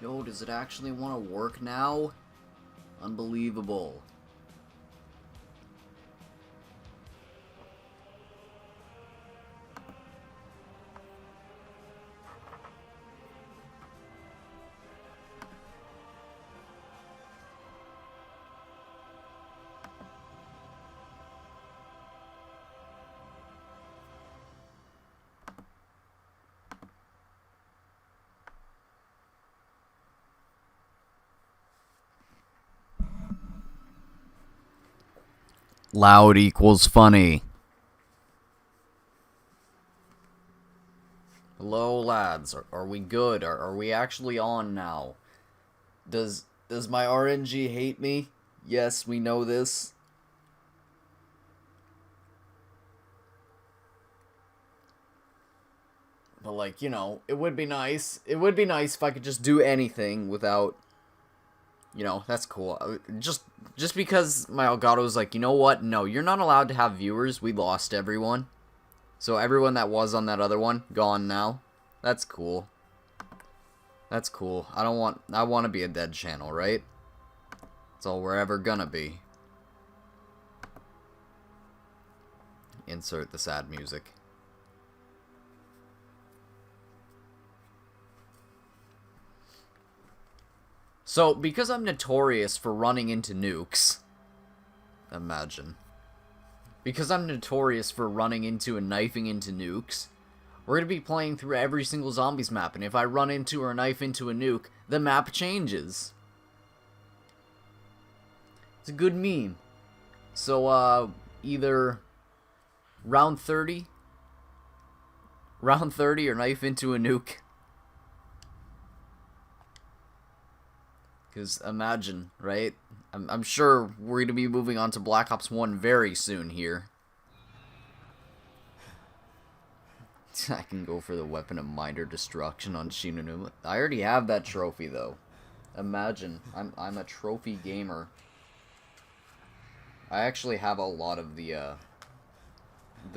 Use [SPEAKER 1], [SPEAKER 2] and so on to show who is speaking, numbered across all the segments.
[SPEAKER 1] Yo, does it actually want to work now? Unbelievable. Loud equals funny. Hello, lads. Are we good? Are we actually on now? Does my RNG hate me? Yes, we know this. But like, you know, it would be nice. It would be nice if I could just do anything without, you know, that's cool. Just because my Elgato is like, you know what? No, you're not allowed to have viewers. We lost everyone. So everyone that was on that other one, gone now. That's cool. That's cool. I want to be a dead channel, right? That's all we're ever gonna be. Insert the sad music. So, because I'm notorious for running into nukes, imagine. Because I'm notorious for running into and knifing into nukes, we're going to be playing through every single zombies map, and if I run into or knife into a nuke, the map changes. It's a good meme. So, either round 30 or knife into a nuke. Because imagine, right? I'm sure we're going to be moving on to Black Ops 1 very soon here. I can go for the weapon of minor destruction on Shinonuma. I already have that trophy, though. Imagine, I'm a trophy gamer. I actually have a lot of the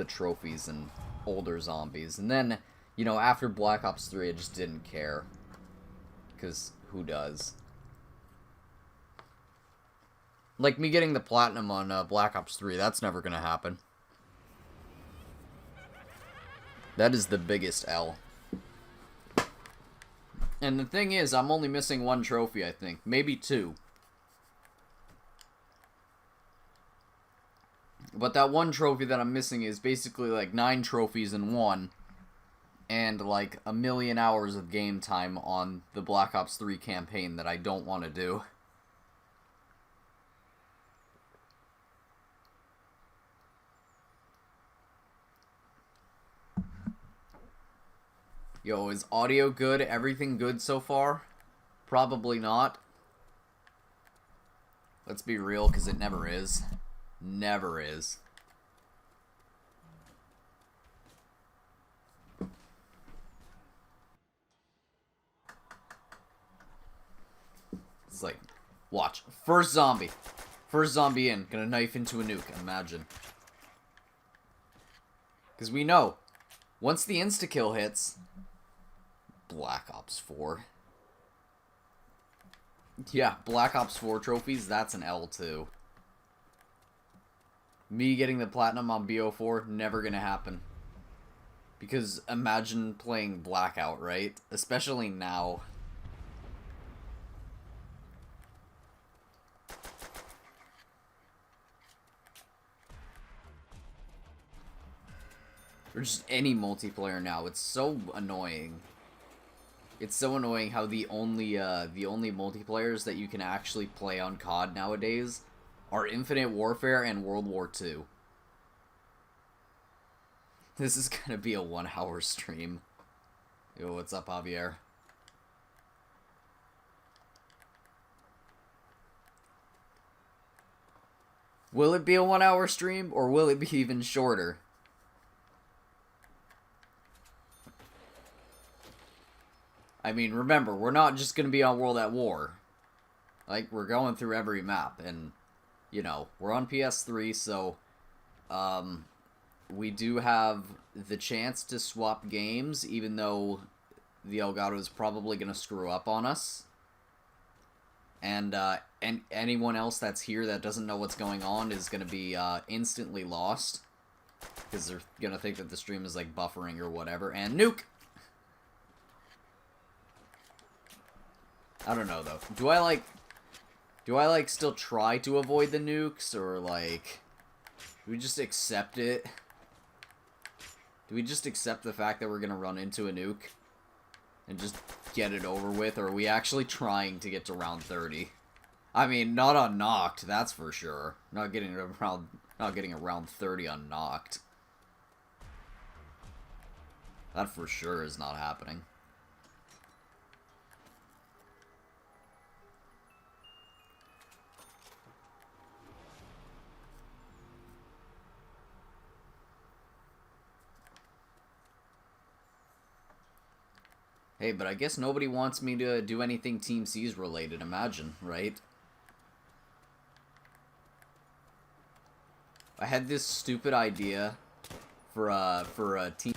[SPEAKER 1] trophies and older zombies. And then, you know, after Black Ops 3, I just didn't care. Because who does? Like me getting the platinum on Black Ops 3, that's never gonna happen. That is the biggest L. And the thing is, I'm only missing one trophy, I think. Maybe two. But that one trophy that I'm missing is basically like 9 trophies in one. And like a million hours of game time on the Black Ops 3 campaign that I don't want to do. Yo, is audio good? Everything good so far? Probably not. Let's be real, because it never is. Never is. It's like, watch. First zombie. First zombie in. Gonna knife into a nuke. Imagine. Because we know, once the insta-kill hits... Black Ops 4. Yeah, Black Ops 4 trophies, that's an L too. Me getting the platinum on BO4, never gonna happen. Because imagine playing Blackout, right? Especially now. Or just any multiplayer now, it's so annoying. It's so annoying how the only multiplayers that you can actually play on COD nowadays are Infinite Warfare and World War II. This is gonna be a 1-hour stream. Yo, what's up, Javier? Will it be a 1-hour stream, or will it be even shorter? I mean, remember, we're not just going to be on World at War. Like, we're going through every map, and, you know, we're on PS3, so, we do have the chance to swap games, even though the Elgato is probably going to screw up on us. and anyone else that's here that doesn't know what's going on is gonna be instantly lost because they're gonna think that the stream is like buffering or whatever. And Nuke. I don't know though. Do I like still try to avoid the nukes, or like do we just accept it? Do we just accept the fact that we're gonna run into a nuke and just get it over with, or are we actually trying to get to round 30? I mean, not unknocked, that's for sure. Not getting around 30 unknocked. That for sure is not happening. Hey, but I guess nobody wants me to do anything Team C's related, imagine, right? I had this stupid idea for a team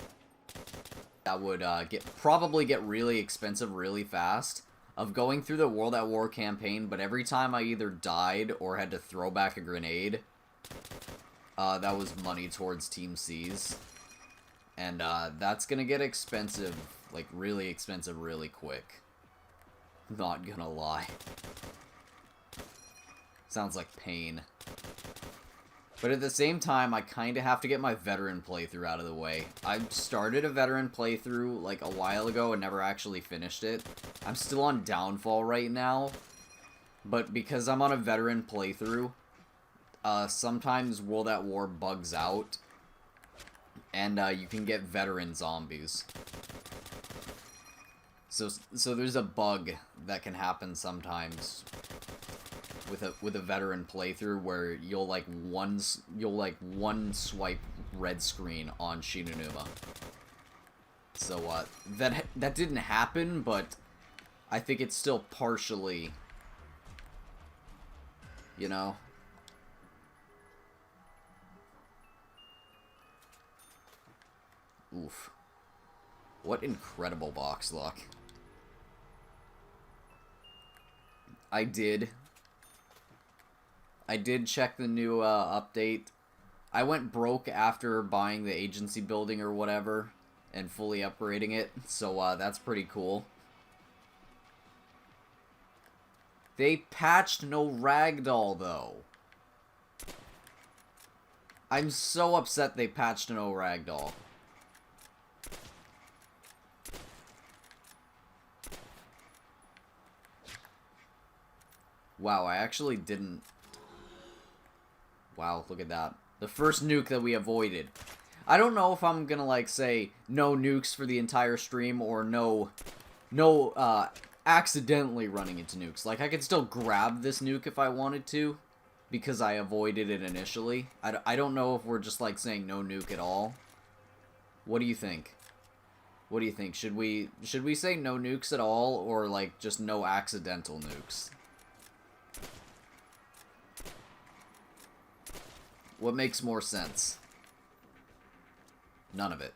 [SPEAKER 1] that would probably get really expensive really fast, of going through the World at War campaign, but every time I either died or had to throw back a grenade, that was money towards Team C's. And that's gonna get expensive, like really expensive really quick. Not gonna lie. Sounds like pain. But at the same time, I kind of have to get my veteran playthrough out of the way. I started a veteran playthrough like a while ago and never actually finished it. I'm still on Downfall right now. But because I'm on a veteran playthrough, sometimes World at War bugs out. And you can get veteran zombies. So there's a bug that can happen sometimes with a veteran playthrough where you'll like one swipe red screen on Shinonuma. So that didn't happen, but I think it's still partially, you know. Oof. What incredible box luck. I did check the new update. I went broke after buying the agency building or whatever and fully upgrading it, so that's pretty cool. They patched no ragdoll though. I'm so upset they patched no ragdoll. Wow, I actually didn't... Wow, look at that. The first nuke that we avoided. I don't know if I'm gonna, like, say no nukes for the entire stream or no accidentally running into nukes. Like, I could still grab this nuke if I wanted to, because I avoided it initially. I don't know if we're just, like, saying no nuke at all. What do you think? What do you think? Should we say no nukes at all, or, like, just no accidental nukes? What makes more sense? None of it.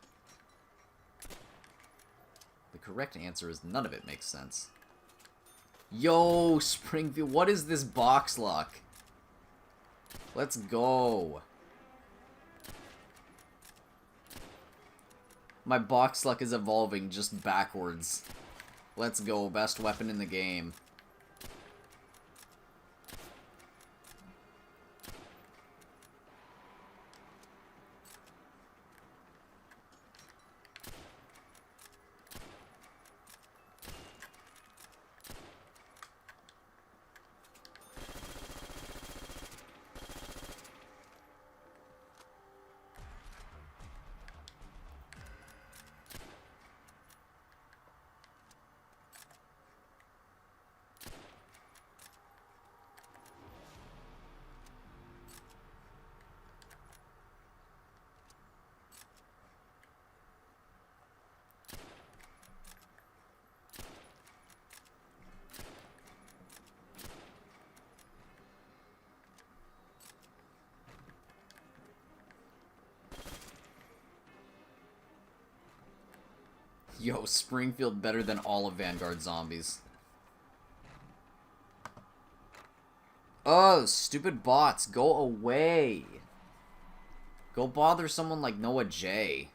[SPEAKER 1] The correct answer is none of it makes sense. Yo, Springfield, what is this box luck? Let's go. My box luck is evolving just backwards. Let's go, best weapon in the game. Yo, Springfield better than all of Vanguard zombies. Oh, stupid bots, go away. Go bother someone like Noah J.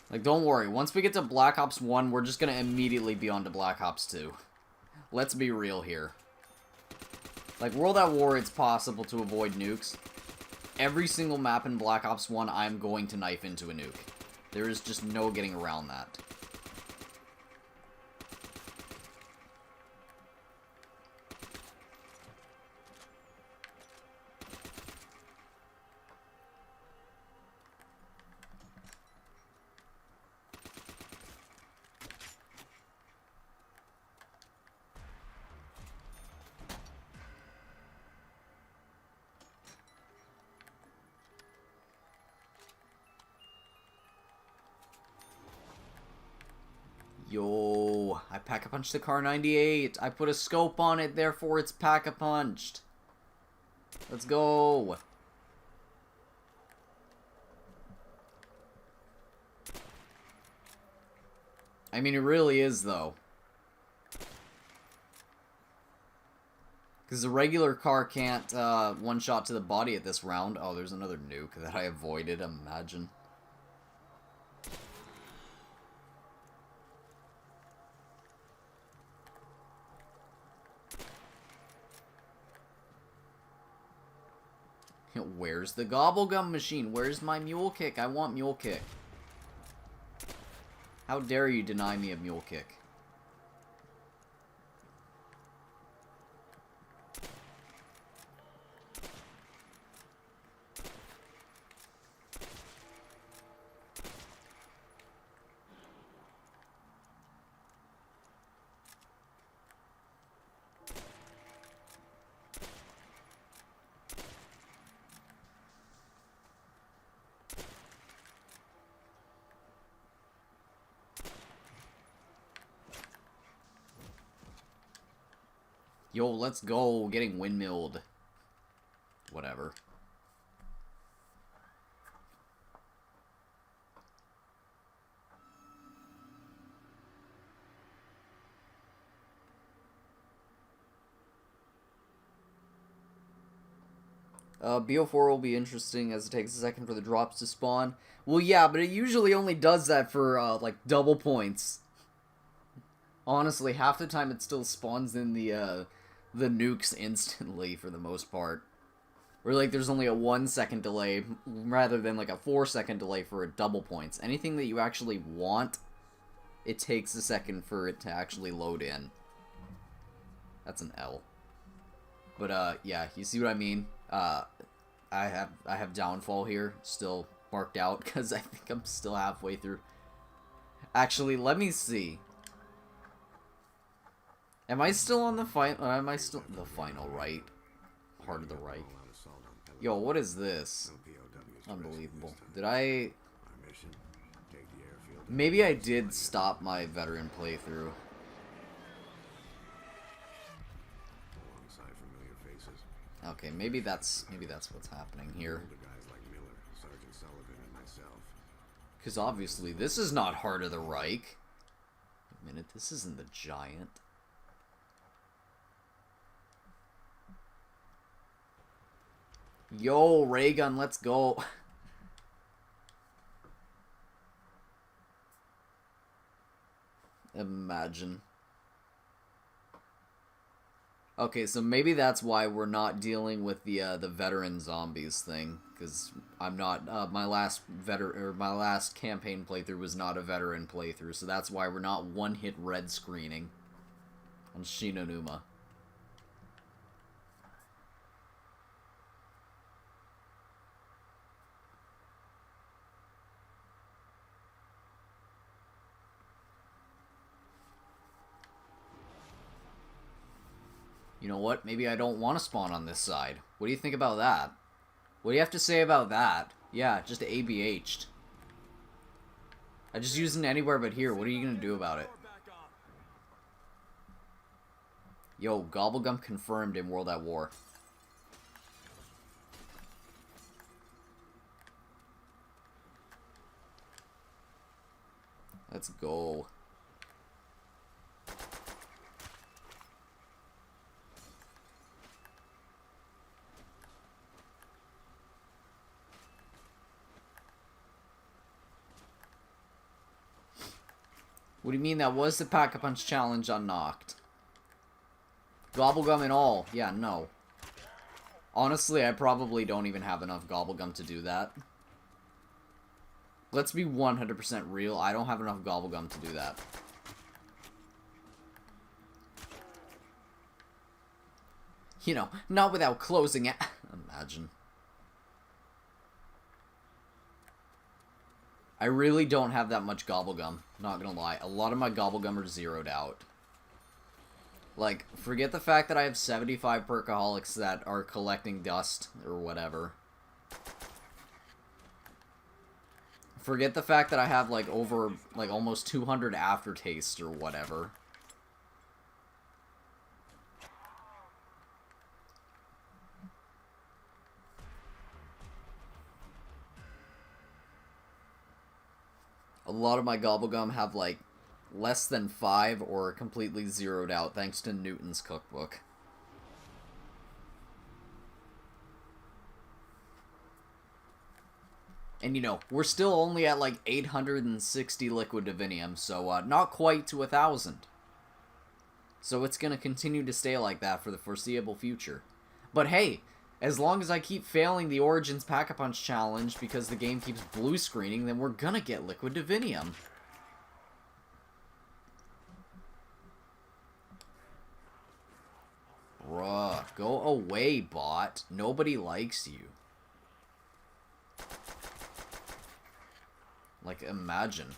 [SPEAKER 1] Like, don't worry. Once we get to Black Ops 1, we're just gonna immediately be on to Black Ops 2. Let's be real here. Like, World at War, it's possible to avoid nukes. Every single map in Black Ops 1, I'm going to knife into a nuke. There is just no getting around that. Yo, I pack-a-punched the Car 98. I put a scope on it, therefore it's pack-a-punched. Let's go. I mean, it really is, though. Because the regular car can't one-shot to the body at this round. Oh, there's another nuke that I avoided, imagine. Where's the gobblegum machine? Where's my mule kick? I want mule kick. How dare you deny me a mule kick? Yo, let's go. Getting windmilled. Whatever. BO4 will be interesting as it takes a second for the drops to spawn. Well, yeah, but it usually only does that for, like, double points. Honestly, half the time it still spawns in the nukes instantly for the most part. Or like there's only a 1 second delay rather than like a 4 second delay for a double points. Anything that you actually want, it takes a second for it to actually load in. That's an L. But yeah, you see what I mean? I have downfall here still marked out because I think I'm still halfway through. Actually, let me see. Am I still on the final? Am I still the final right? Part of the right. Yo, what is this? Unbelievable. Did I? Maybe I did stop my veteran playthrough. Okay, maybe that's what's happening here. Because obviously this is not Heart of the Reich. Wait a minute, this isn't the Giant. Yo, ray gun, let's go. Imagine. Okay, so maybe that's why we're not dealing with the veteran zombies thing, because I'm not my last campaign playthrough was not a veteran playthrough, so that's why we're not one-hit red screening on Shinonuma. You know what? Maybe I don't want to spawn on this side. What do you think about that? What do you have to say about that? Yeah, just ABH'd. I just use it anywhere but here. What are you going to do about it? Yo, Gobblegum confirmed in World at War. Let's go. What do you mean that was the Pack-a-Punch challenge unlocked? Gobblegum and all. Yeah, no. Honestly, I probably don't even have enough Gobblegum to do that. Let's be 100% real. I don't have enough Gobblegum to do that. You know, not without closing it. Imagine. I really don't have that much Gobblegum. Not gonna lie. A lot of my Gobblegum are zeroed out. Like, forget the fact that I have 75 Perkaholics that are collecting dust or whatever. Forget the fact that I have, like, over, like, almost 200 aftertastes or whatever. A lot of my Gobblegum have, like, less than 5 or completely zeroed out thanks to Newton's cookbook. And, you know, we're still only at, like, 860 Liquid Divinium, so, not quite to 1,000. So it's gonna continue to stay like that for the foreseeable future. But hey, as long as I keep failing the Origins Pack-a-Punch challenge because the game keeps blue screening, then we're gonna get Liquid Divinium. Bruh, go away, bot. Nobody likes you. Like, imagine.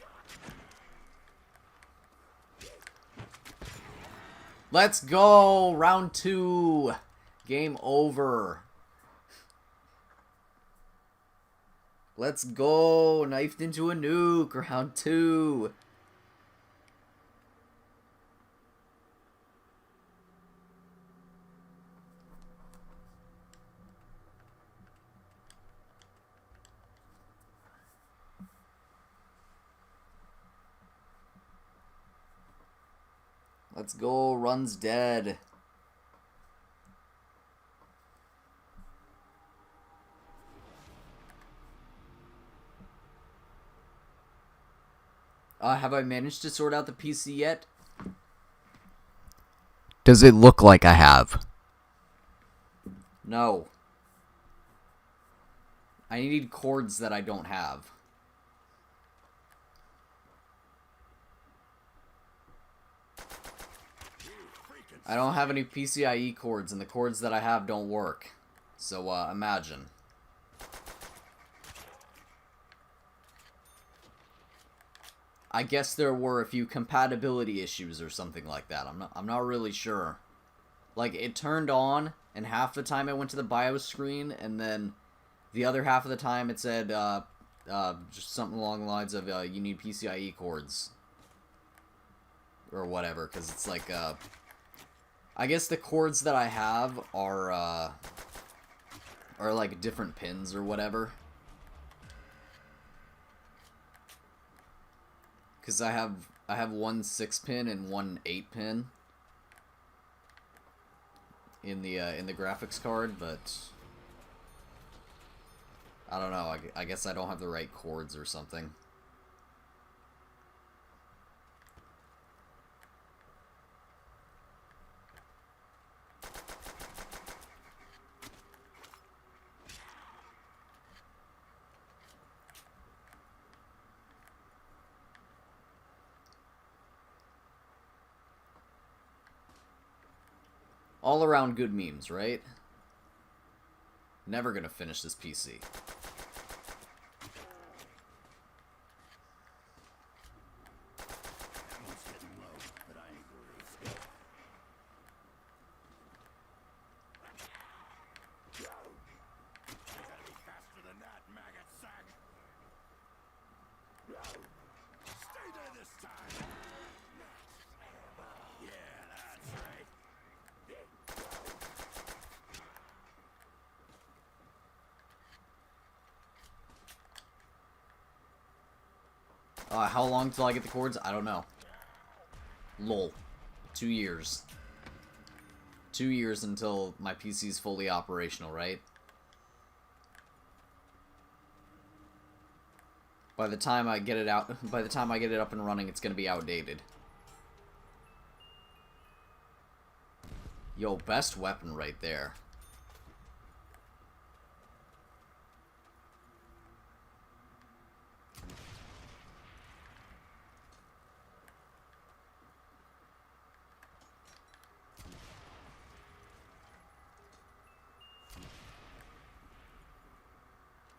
[SPEAKER 1] Let's go! Round 2! Game over. Let's go! Knifed into a nuke! Round 2! Let's go, Run's dead. Have I managed to sort out the PC yet? Does it look like I have? No. I need cords that I don't have. I don't have any PCIe cords, and the cords that I have don't work. So, imagine. I guess there were a few compatibility issues or something like that. I'm not really sure. Like, it turned on, and half the time I went to the BIOS screen, and then the other half of the time it said, just something along the lines of, you need PCIe cords. Or whatever, because it's like, I guess the cords that I have are like different pins or whatever. Because I have one 6-pin and one 8-pin in the graphics card, but I don't know. I guess I don't have the right cords or something. All around good memes, right? Never gonna finish this PC. How long till I get the cords? I don't know. Lol. 2 years. 2 years until my PC is fully operational, right? By the time I get it out, by the time I get it up and running, it's gonna be outdated. Yo, best weapon right there.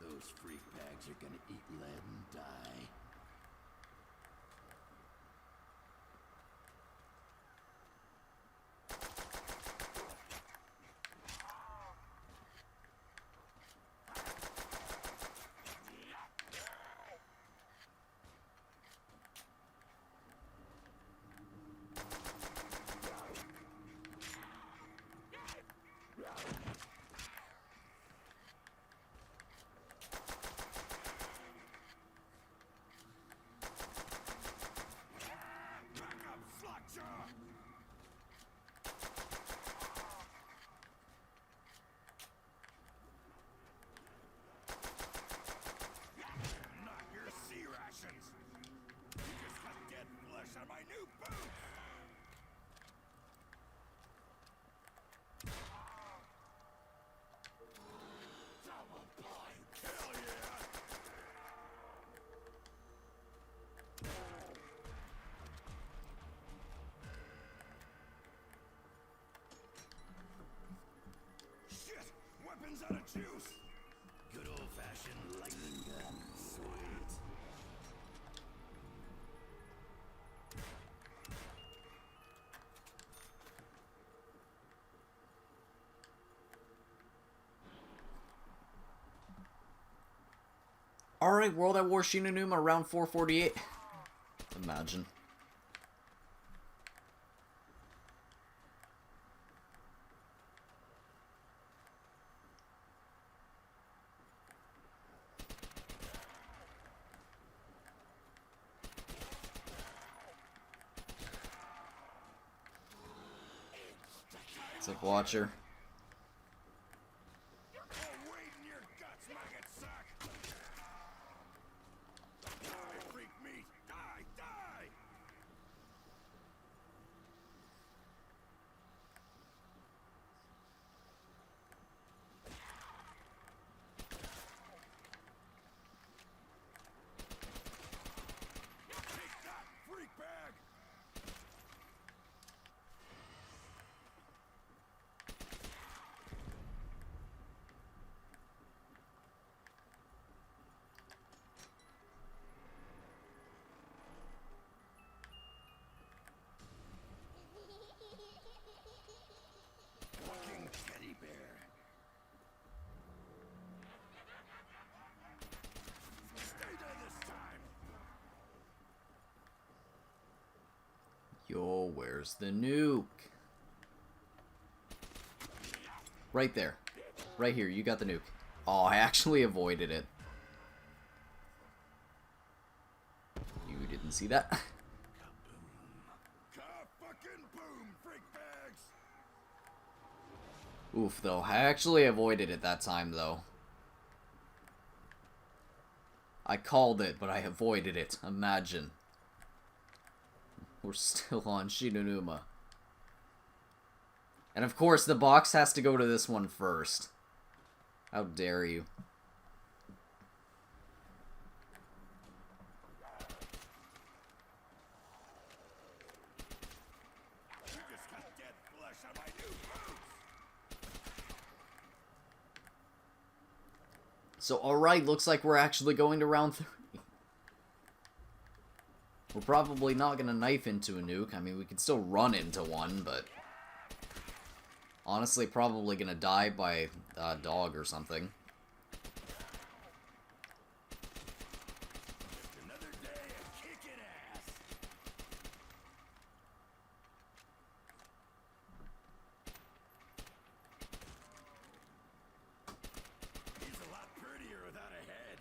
[SPEAKER 2] Those freak bags are gonna eat lead and die. Weapons out of juice. Good old-fashioned lightning gun. Sweet.
[SPEAKER 1] Alright, World at War Shinonuma around 448. Imagine. It's like Watcher.
[SPEAKER 2] Teddy bear. Stay there this time.
[SPEAKER 1] Yo, where's the nuke? Right there. Right here, you got the nuke. Oh, I actually avoided it. You didn't see that? Oof, though. I actually avoided it that time, though. I called it, but I avoided it. Imagine. We're still on Shinonuma. And of course, the box has to go to this one first. How dare you. So, alright, looks like we're actually going to round 3. We're probably not going to knife into a nuke. I mean, we can still run into one, but... honestly, probably going to die by a dog or something.
[SPEAKER 2] Another day of kicking ass. He's a lot prettier without a head.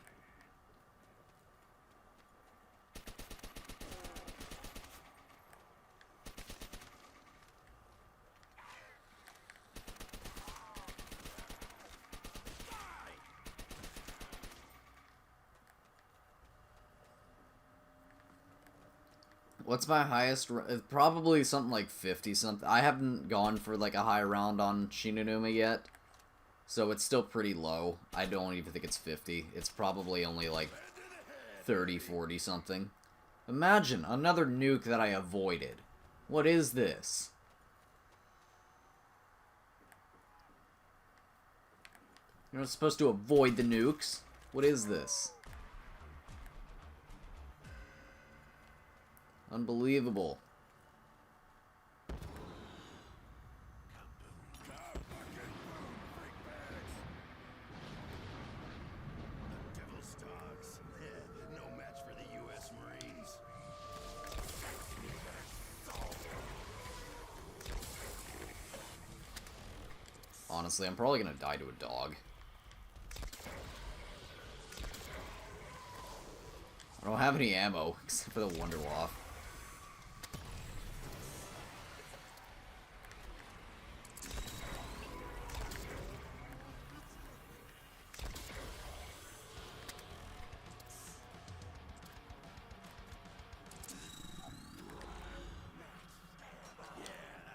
[SPEAKER 1] What's my highest? It's probably something like 50 something. I haven't gone for like a high round on Shinonuma yet, so it's still pretty low. I don't even think it's 50. It's probably only like 30, 40 something. Imagine another nuke that I avoided. What is this? You're not supposed to avoid the nukes. What is this? Unbelievable.
[SPEAKER 2] Devil's dogs. No match for the U.S. Marines.
[SPEAKER 1] Honestly, I'm probably gonna die to a dog. I don't have any ammo, except for the Wonderwaff.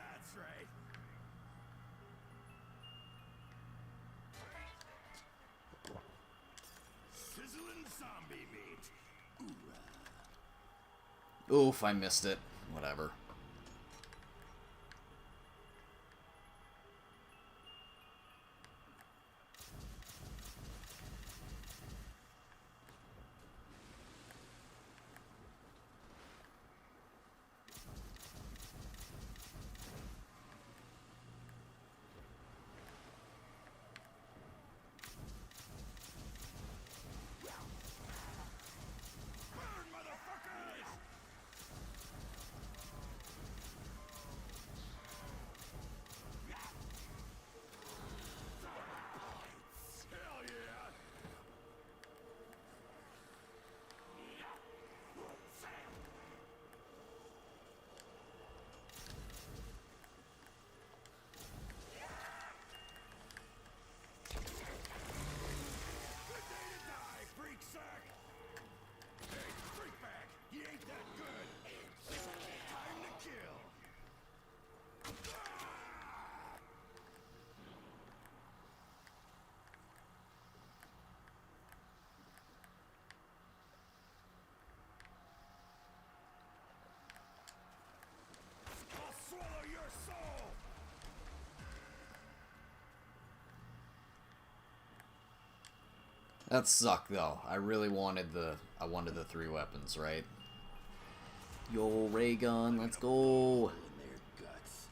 [SPEAKER 2] That's right. Sizzling zombie meat.
[SPEAKER 1] Oof, I missed it. Whatever.
[SPEAKER 2] Burn, motherfuckers! Hell yeah! Good day to die, freak sack! Hey, freak back! He ain't that good! Time to kill! I'll swallow your soul!
[SPEAKER 1] That sucked though. I really wanted I wanted the 3 weapons, right? Yo, ray gun, let's go.
[SPEAKER 2] In their guts.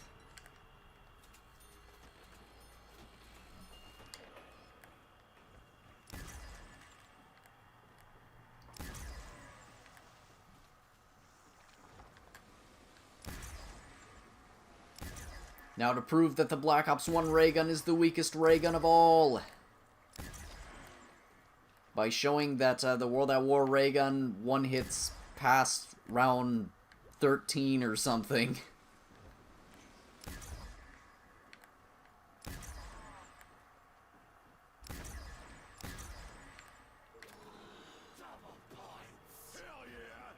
[SPEAKER 1] Now to prove that the Black Ops 1 ray gun is the weakest ray gun of all. By showing that the World at War ray gun one hits past round 13 or something.
[SPEAKER 2] Hell yeah!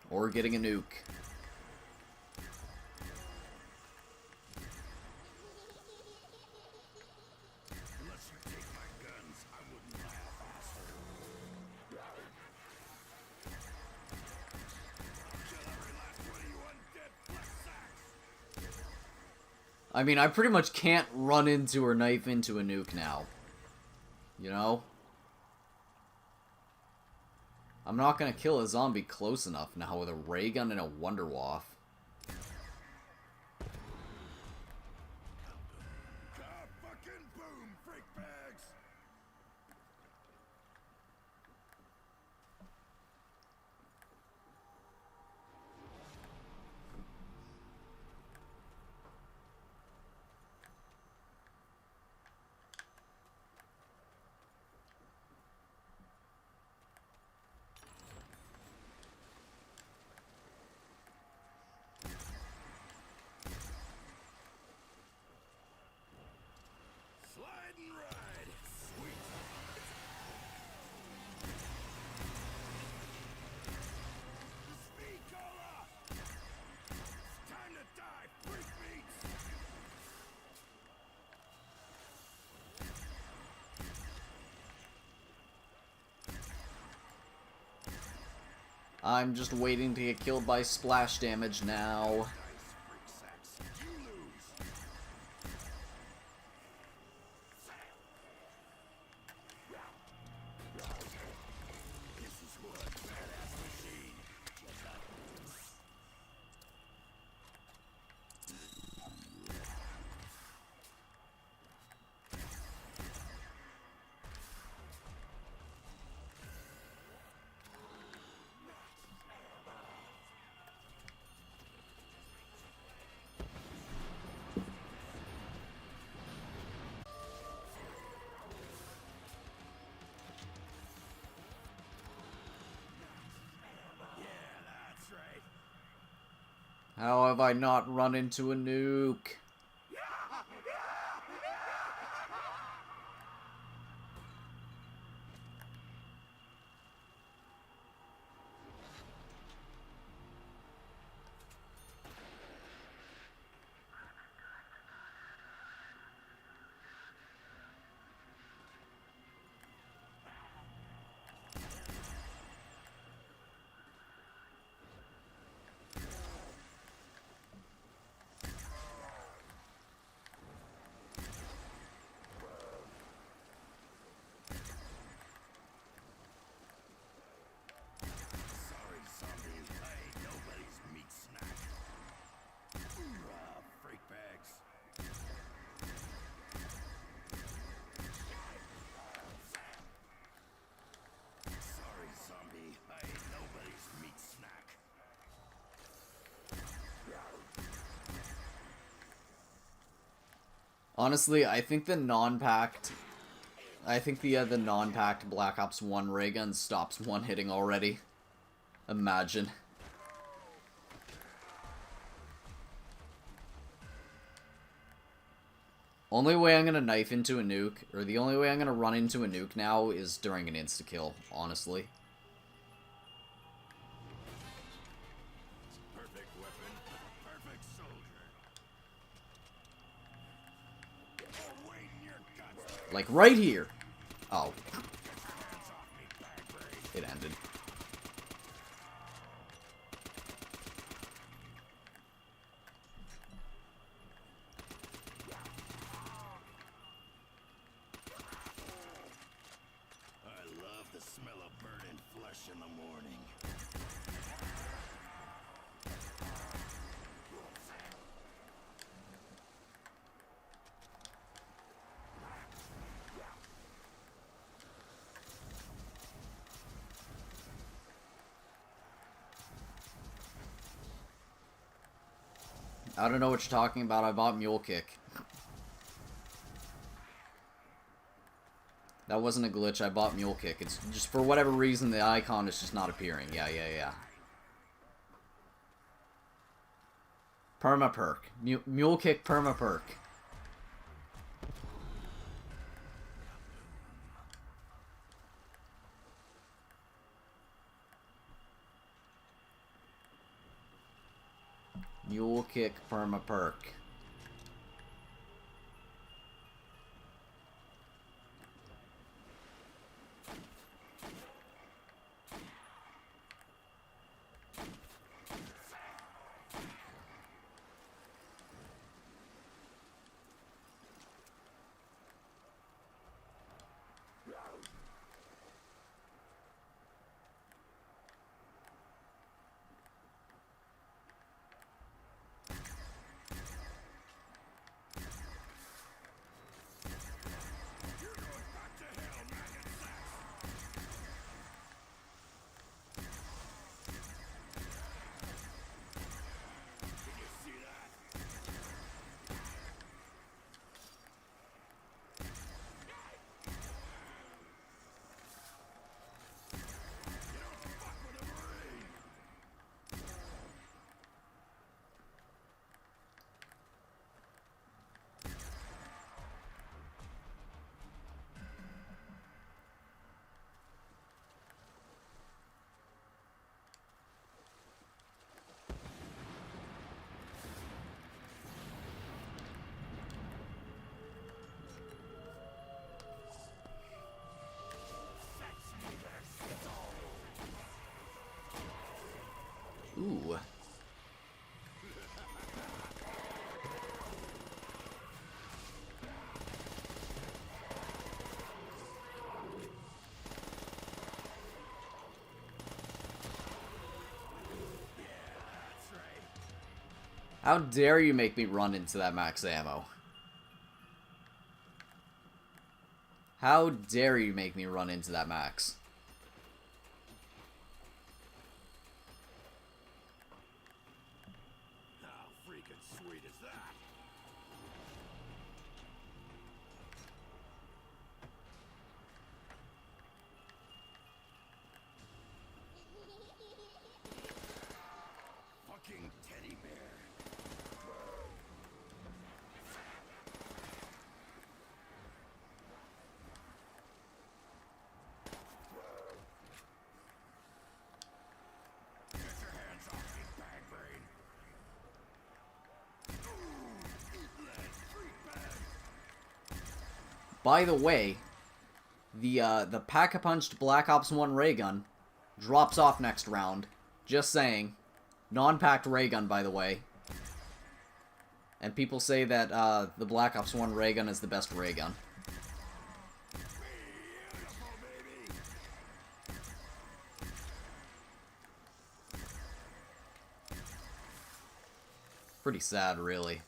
[SPEAKER 1] Or getting a nuke.
[SPEAKER 2] Unless you take my guns, I wouldn't laugh, asshole. Kill every last one of you undead flesh sacks!
[SPEAKER 1] I mean, I pretty much can't run into or knife into a nuke now. You know? I'm not gonna kill a zombie close enough now with a ray gun and a Wonderwaff.
[SPEAKER 2] Fucking boom, freak bags!
[SPEAKER 1] I'm just waiting to get killed by splash damage now. How have I not run into a nuke? Honestly, I think the non-packed... I think the non-packed Black Ops 1 ray gun stops one hitting already. Imagine. Only way I'm gonna knife into a nuke, or the only way I'm gonna run into a nuke now is during an insta-kill, honestly.
[SPEAKER 2] Perfect weapon, perfect soldier. Oh, wait in your guts.
[SPEAKER 1] Like, right here! Oh. It ended.
[SPEAKER 2] I love the smell of burning flesh in the morning.
[SPEAKER 1] I don't know what you're talking about. I bought Mule Kick. That wasn't a glitch. I bought Mule Kick. It's just for whatever reason the icon is just not appearing. Yeah. Perma perk. Mule Kick perma perk. Mule Kick perma perk. Ooh. How dare you make me run into that max ammo? How dare you make me run into that max?
[SPEAKER 2] How freaking sweet is that? Fucking teddy bear. Get your hands off me, bag brain. Ooh, eat lead, freak bag.
[SPEAKER 1] By the way, the pack-a-punched Black Ops 1 ray gun drops off next round. Just saying. Non-packed ray gun, by the way. And people say that the Black Ops 1 ray gun is the best ray gun.
[SPEAKER 2] Beautiful, baby.
[SPEAKER 1] Pretty sad, really.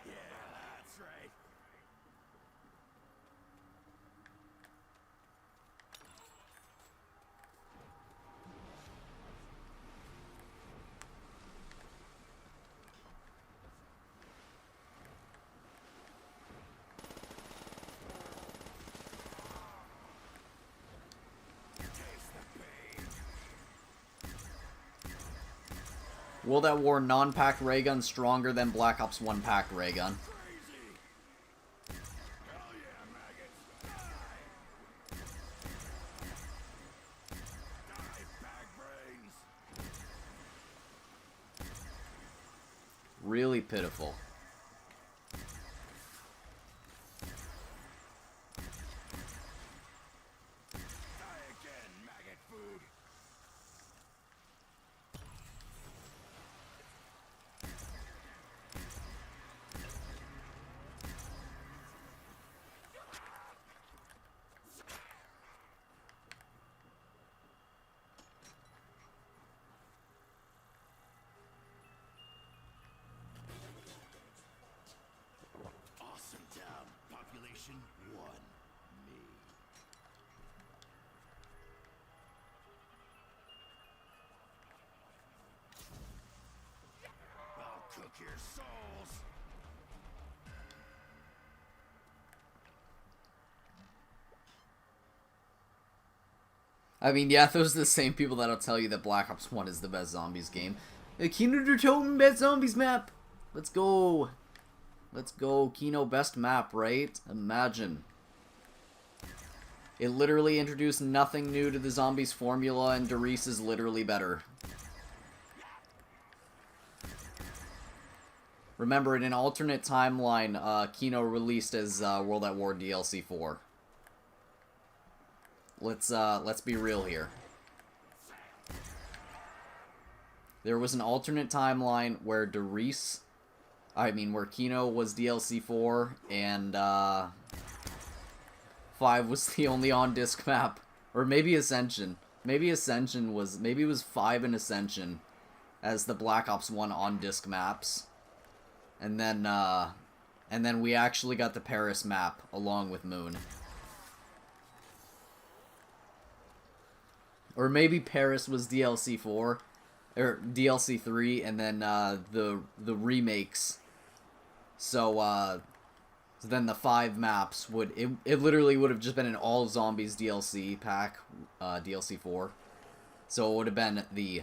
[SPEAKER 2] Yeah, that's right. Taste the pain.
[SPEAKER 1] World at War non-packed ray gun stronger than Black Ops 1 packed ray gun.
[SPEAKER 2] Crazy. Hell yeah, maggots. Die. Die, bag brains.
[SPEAKER 1] Really pitiful.
[SPEAKER 2] Die again, maggot food. Awesome town. Population 1. Me. I'll cook your souls.
[SPEAKER 1] I mean, yeah, those are the same people that'll tell you that Black Ops 1 is the best zombies game. The Kino der Toten best zombies map! Let's go! Let's go, Kino best map, right? Imagine. It literally introduced nothing new to the zombies formula, and Doris is literally better. Remember, in an alternate timeline, Kino released as World at War DLC 4. Let's be real here. There was an alternate timeline where where Kino was DLC 4, and 5 was the only on-disc map. Or maybe Ascension. Maybe it was 5 and Ascension as the Black Ops 1 on-disc maps. And then we actually got the Paris map along with Moon. Or maybe Paris was DLC 4 or DLC 3, and then the remakes. So then the 5 maps would it literally would have just been an all zombies DLC pack, DLC 4. So it would have been the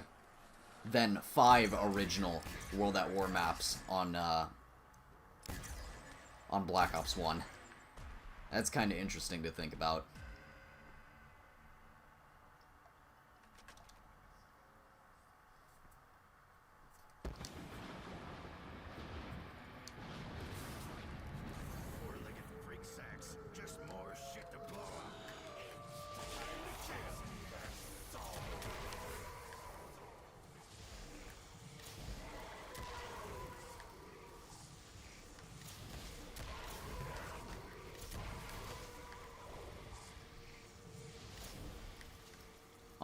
[SPEAKER 1] then 5 original World at War maps on Black Ops 1. That's kind of interesting to think about.
[SPEAKER 2] Four-legged freak sacks. Just more shit to blow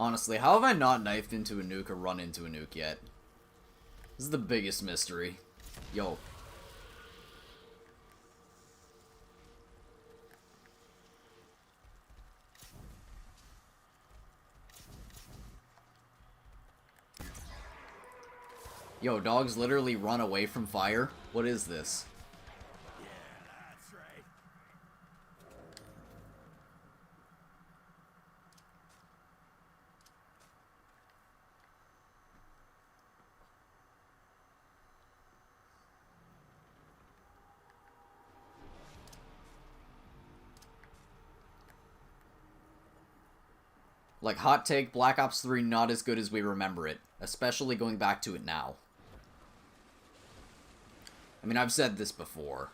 [SPEAKER 1] Honestly, how have I not knifed into a nuke or run into a nuke yet? This is the biggest mystery. Yo. Yo, dogs literally run away from fire? What is this?
[SPEAKER 2] Yeah, that's right.
[SPEAKER 1] Like, hot take, Black Ops 3 not as good as we remember it. Especially going back to it now. I mean, I've said this before.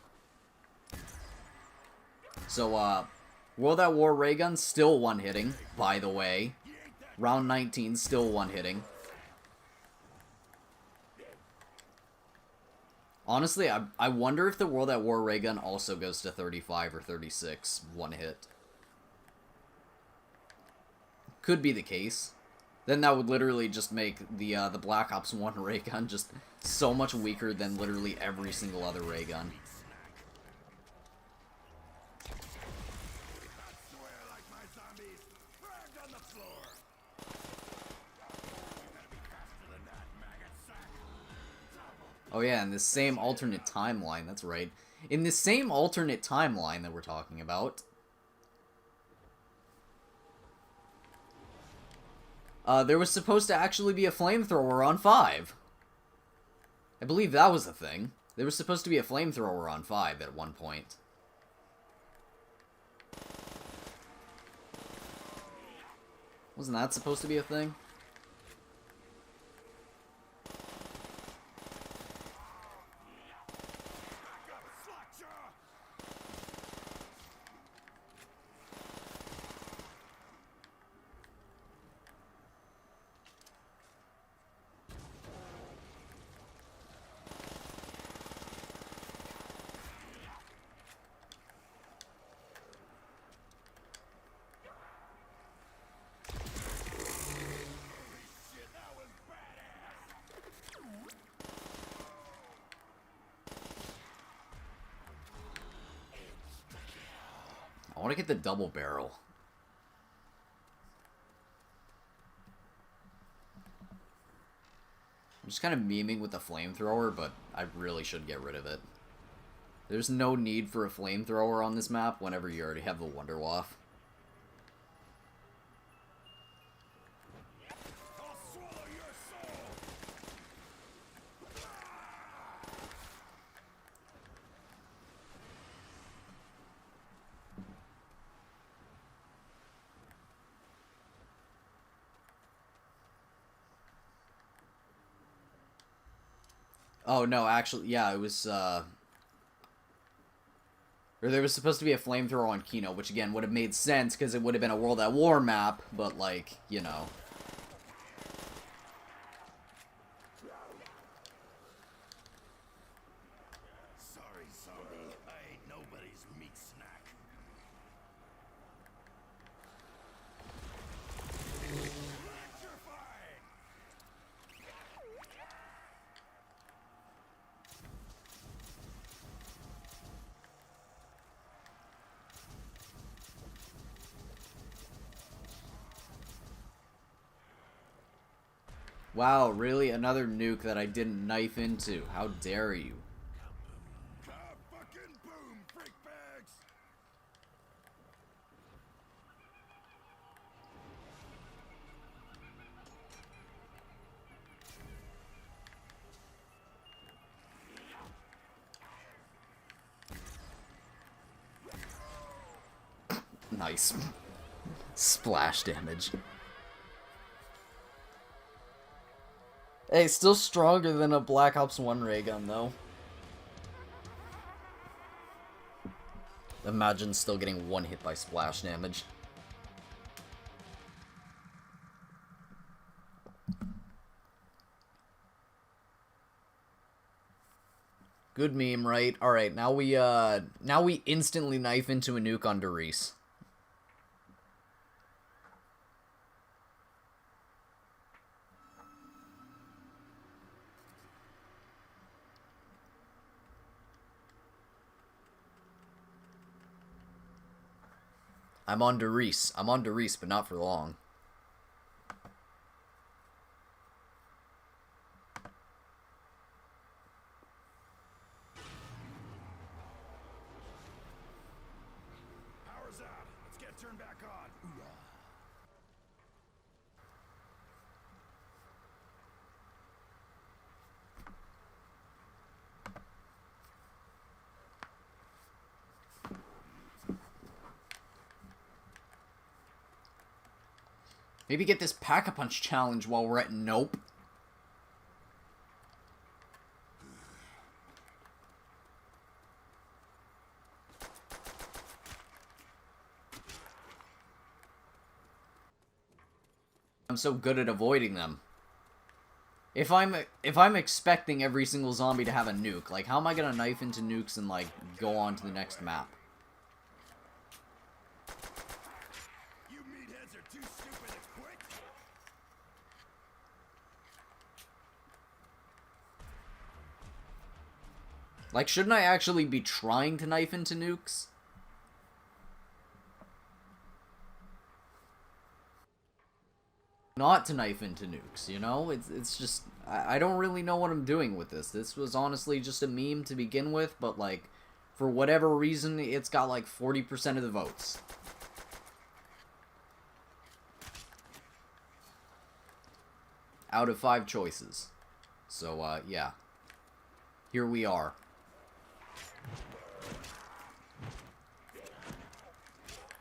[SPEAKER 1] So, World at War ray gun still one-hitting, by the way. Round 19 still one-hitting. Honestly, I wonder if the World at War ray gun also goes to 35 or 36 one hit. Could be the case. Then that would literally just make the Black Ops 1 ray gun just so much weaker than literally every single other ray gun. Oh yeah, in this same alternate timeline, that's right. In this same alternate timeline that we're talking about, there was supposed to actually be a flamethrower on 5. I believe that was a thing. There was supposed to be a flamethrower on 5 at one point. Wasn't that supposed to be a thing? I want to get the double barrel. I'm just kind of memeing with the flamethrower, but I really should get rid of it. There's no need for a flamethrower on this map whenever you already have the Wonder Waff. Oh, no, actually, yeah, it was, or there was supposed to be a flamethrower on Kino, which, again, would have made sense, because it would have been a World at War map, but, like, you know.
[SPEAKER 2] Sorry, zombie. I ain't nobody's meat snack. Electrifying!
[SPEAKER 1] Wow, really? Another nuke that I didn't knife into. How dare you?
[SPEAKER 2] Fucking boom, freak bags!
[SPEAKER 1] Nice. Splash damage. Hey, still stronger than a Black Ops 1 ray gun, though. Imagine still getting one hit by splash damage. Good meme, right? Alright, now we instantly knife into a nuke on Doris. I'm on to Reese. I'm on to Reese, but not for long.
[SPEAKER 2] Power's out. Let's get turned back on. Hoorah.
[SPEAKER 1] Maybe get this Pack-a-Punch challenge while we're at Nope. I'm so good at avoiding them. If I'm expecting every single zombie to have a nuke, like how am I gonna knife into nukes and like go on to the next map?
[SPEAKER 2] You meatheads are too stupid to quit.
[SPEAKER 1] Like, shouldn't I actually be trying to knife into nukes? Not to knife into nukes, you know? It's just... I don't really know what I'm doing with this. This was honestly just a meme to begin with, but, like, for whatever reason, it's got, like, 40% of the votes. Out of 5 choices. So, yeah. Here we are.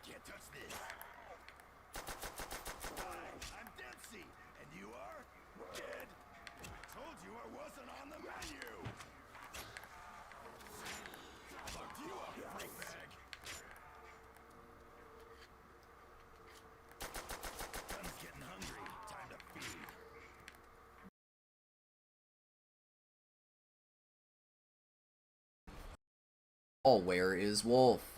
[SPEAKER 2] Can't touch this. Hi, I'm Dempsey, and you are dead. Told you I wasn't on the menu. Fucked you up, freak bag. Sun's getting hungry. Time to feed.
[SPEAKER 1] Oh, where is Wolf?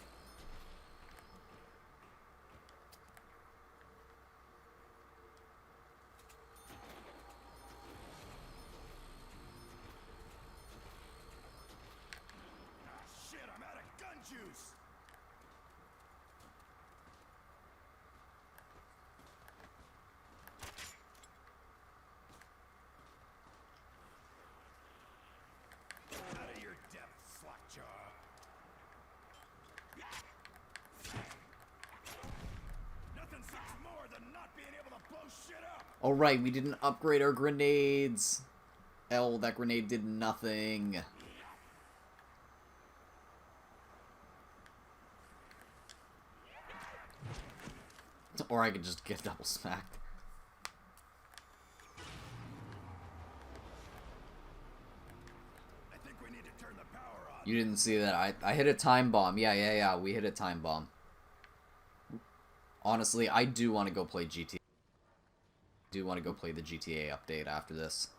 [SPEAKER 2] Shit, I'm out of gun juice. Out of your depth, slackjaw. Nothing sucks more than not being able to blow shit up.
[SPEAKER 1] Oh, right, we didn't upgrade our grenades. Hell, that grenade did nothing. Or I could just get double smacked.
[SPEAKER 2] I think we need to turn the power on.
[SPEAKER 1] You didn't see that. I hit a time bomb. Yeah. We hit a time bomb. Honestly, I do want to go play GTA. I do want to go play the GTA update after this.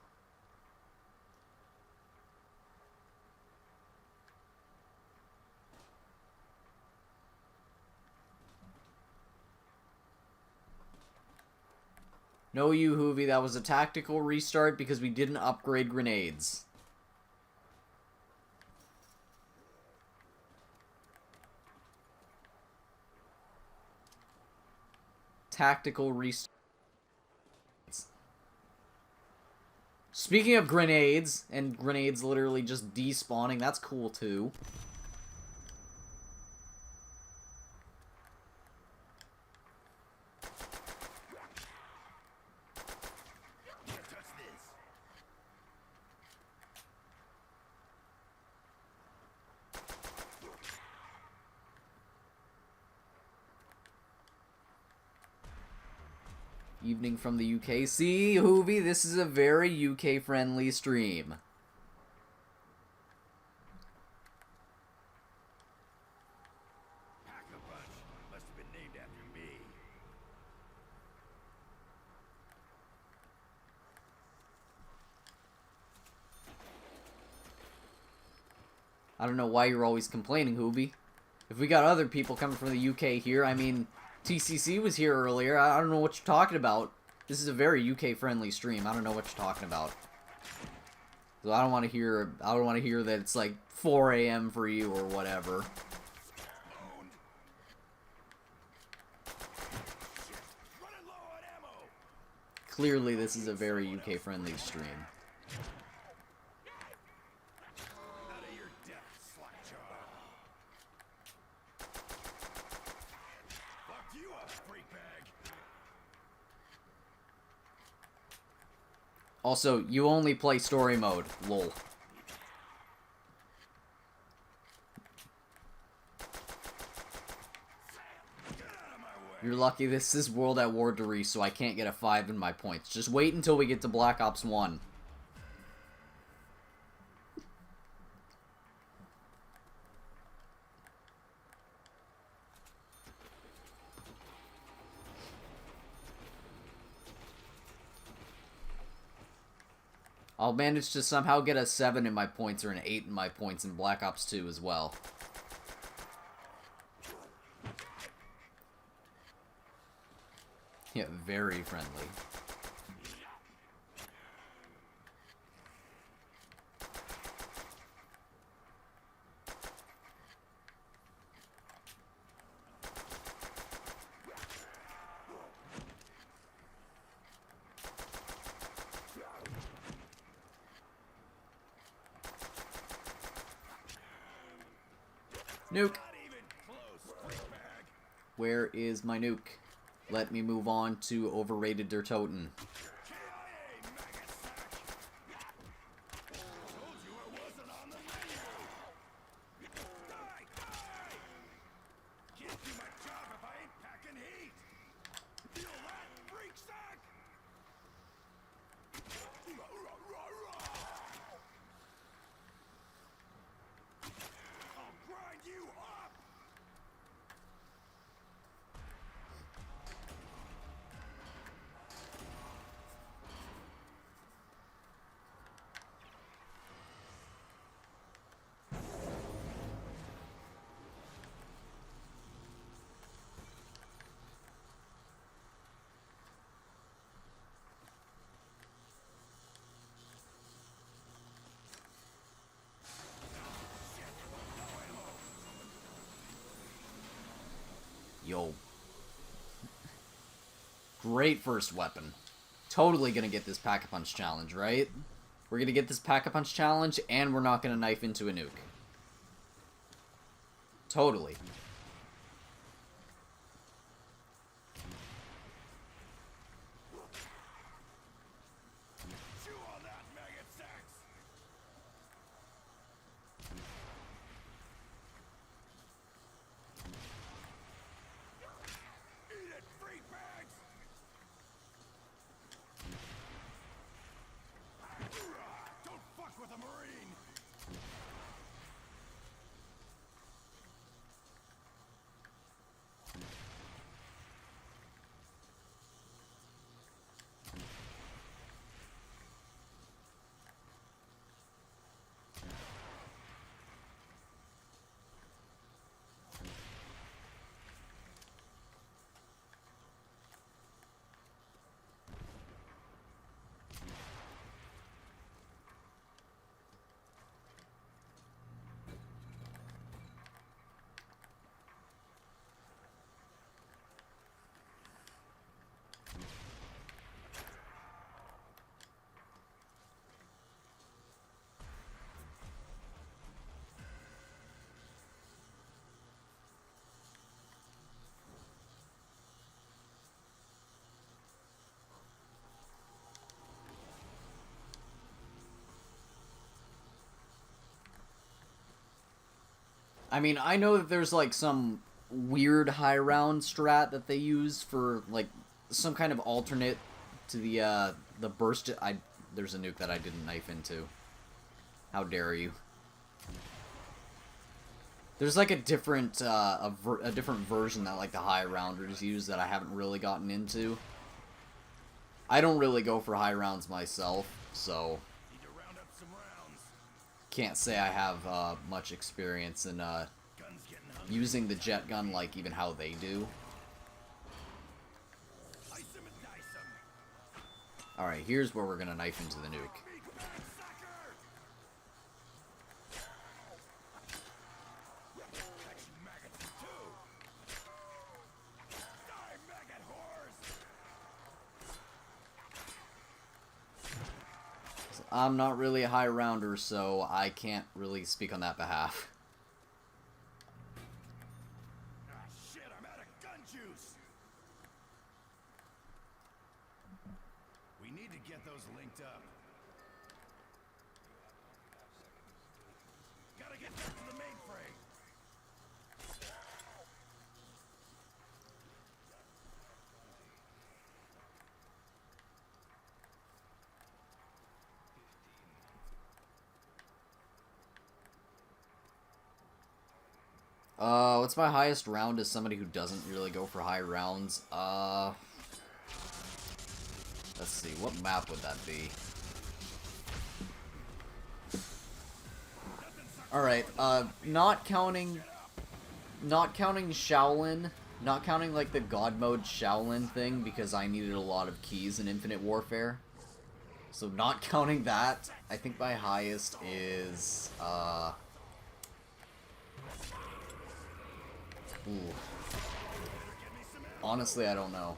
[SPEAKER 1] No, you, Hoovy, that was a tactical restart because we didn't upgrade grenades. Tactical restart. Speaking of grenades, and grenades literally just despawning, that's cool too.
[SPEAKER 2] Can't touch this.
[SPEAKER 1] Evening from the UK. See, Hoovy, this is a very UK-friendly stream.
[SPEAKER 2] Pack-a-Punch must have been named after me.
[SPEAKER 1] I don't know why you're always complaining, Hoovy. If we got other people coming from the UK here, I mean, TCC was here earlier. I don't know what you're talking about. This is a very UK-friendly stream. I don't know what you're talking about. So I don't want to hear that it's like 4 a.m. for you or whatever. clearly this is a very UK-friendly stream.
[SPEAKER 2] Out of your depth, slackjaw. Fuck you up, freak bag.
[SPEAKER 1] Also, you only play story mode. Lol. You're lucky this is World at War 3, so I can't get a 5 in my points. Just wait until we get to Black Ops 1. I'll manage to somehow get a 7 in my points or an 8 in my points in Black Ops 2 as well. Yeah, very friendly. Nuke! Where is my nuke? Let me move on to overrated Dertoten. Yo. Great first weapon. Totally gonna get this Pack-a-Punch challenge, right? We're gonna get this Pack-a-Punch challenge, and we're not gonna knife into a nuke. Totally. I mean, I know that there's, like, some weird high round strat that they use for, like, some kind of alternate to the burst. There's a nuke that I didn't knife into. How dare you. There's, like, a different version that, like, the high rounders use that I haven't really gotten into. I don't really go for high rounds myself, so can't say I have much experience in using the jet gun like even how they do. Alright, here's where we're gonna knife into the nuke. I'm not really a high rounder, so I can't really speak on that behalf.
[SPEAKER 2] Ah, shit, I'm out of gun juice. We need to get those linked up. Gotta get back to the mainframe.
[SPEAKER 1] What's my highest round as somebody who doesn't really go for high rounds? Let's see, what map would that be? Alright, not counting Shaolin, not counting, like, the God Mode Shaolin thing, because I needed a lot of keys in Infinite Warfare. So not counting that, I think my highest is, ooh. Honestly, I don't know.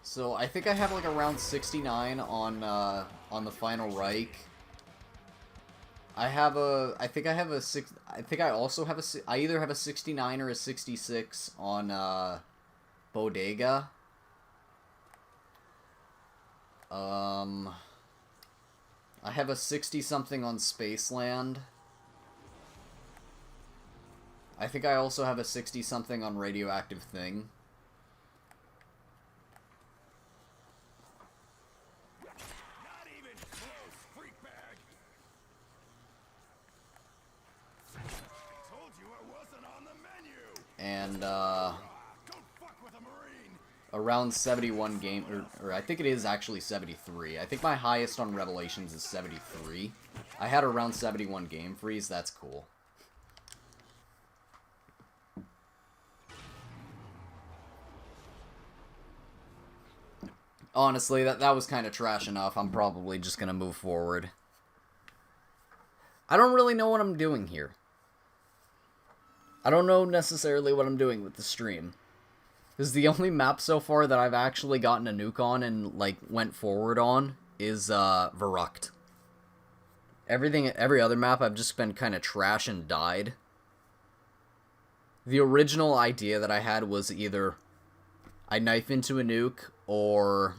[SPEAKER 1] So I think I have like around 69 on the Final Reich. I think I also have I either have a 69 or a 66 on Bodega. I have a 60 something on Spaceland. I think I also have a 60 something on Radioactive Thing.
[SPEAKER 2] Not even close, freak bag. Told you I wasn't on the menu.
[SPEAKER 1] And
[SPEAKER 2] Don't fuck with a marine.
[SPEAKER 1] around 71 game, or I think it is actually 73. I think my highest on Revelations is 73. I had around 71 game freeze. That's cool. Honestly, that was kind of trash enough. I'm probably just gonna move forward. I don't really know what I'm doing here. I don't know necessarily what I'm doing with the stream. This is the only map so far that I've actually gotten a nuke on and, like, went forward on is, Verrucht. Every other map I've just been kind of trash and died. The original idea that I had was either I knife into a nuke or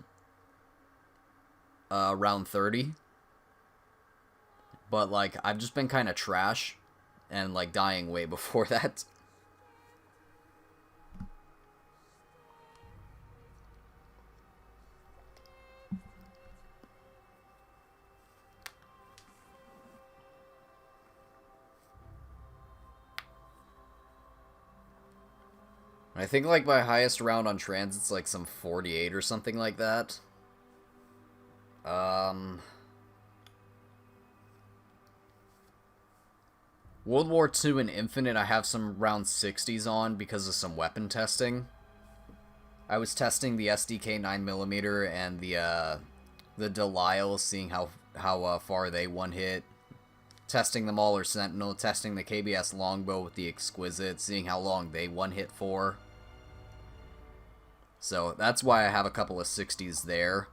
[SPEAKER 1] round 30. But, like, I've just been kind of trash and, like, dying way before that. I think, like, my highest round on transit's, like, some 48 or something like that. World War II and Infinite, I have some round 60s on because of some weapon testing. I was testing the SDK 9mm and the Delisle, seeing how far they one-hit. Testing the Mauler Sentinel, testing the KBS Longbow with the Exquisite, seeing how long they one-hit for. So that's why I have a couple of 60s there.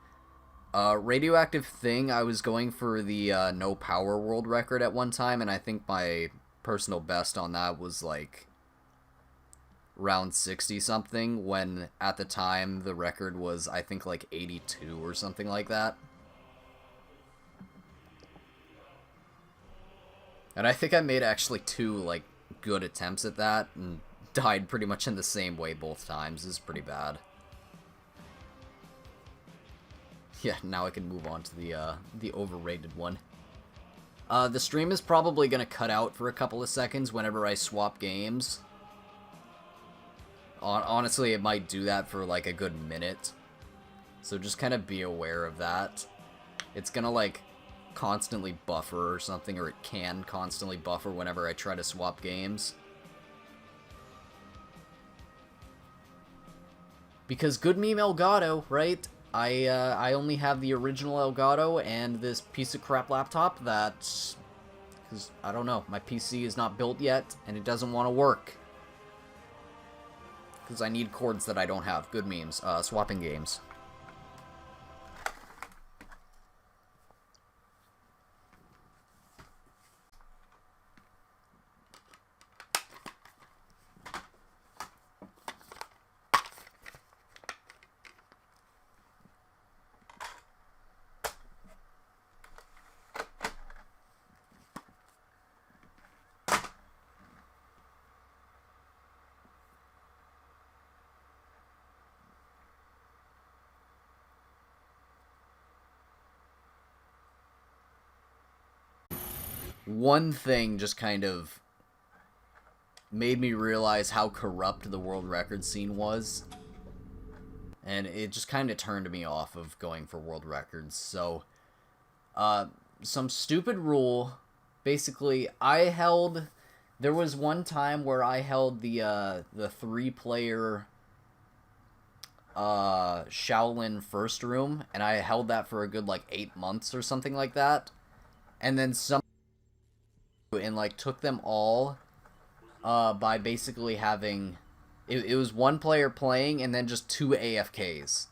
[SPEAKER 1] Radioactive Thing, I was going for the no power world record at one time, and I think my personal best on that was like round 60 something, when at the time the record was, I think, like 82 or something like that. And I think I made actually 2 like good attempts at that and died pretty much in the same way both times. This is pretty bad. Yeah, now I can move on to the overrated one. The stream is probably going to cut out for a couple of seconds whenever I swap games. Honestly, it might do that for like a good minute. So just kind of be aware of that. It's going to like constantly buffer or something, or it can constantly buffer whenever I try to swap games. Because good meme Elgato, right? I only have the original Elgato and this piece of crap laptop that, because I don't know, my PC is not built yet and it doesn't want to work. Because I need cords that I don't have. Good memes. Swapping games. One thing just kind of made me realize how corrupt the world record scene was. And it just kind of turned me off of going for world records. So, some stupid rule. Basically, there was one time where I held the 3-player Shaolin first room, and I held that for a good, 8 months or something like that. And then and took them all by basically having it was one player playing and then just 2 AFKs,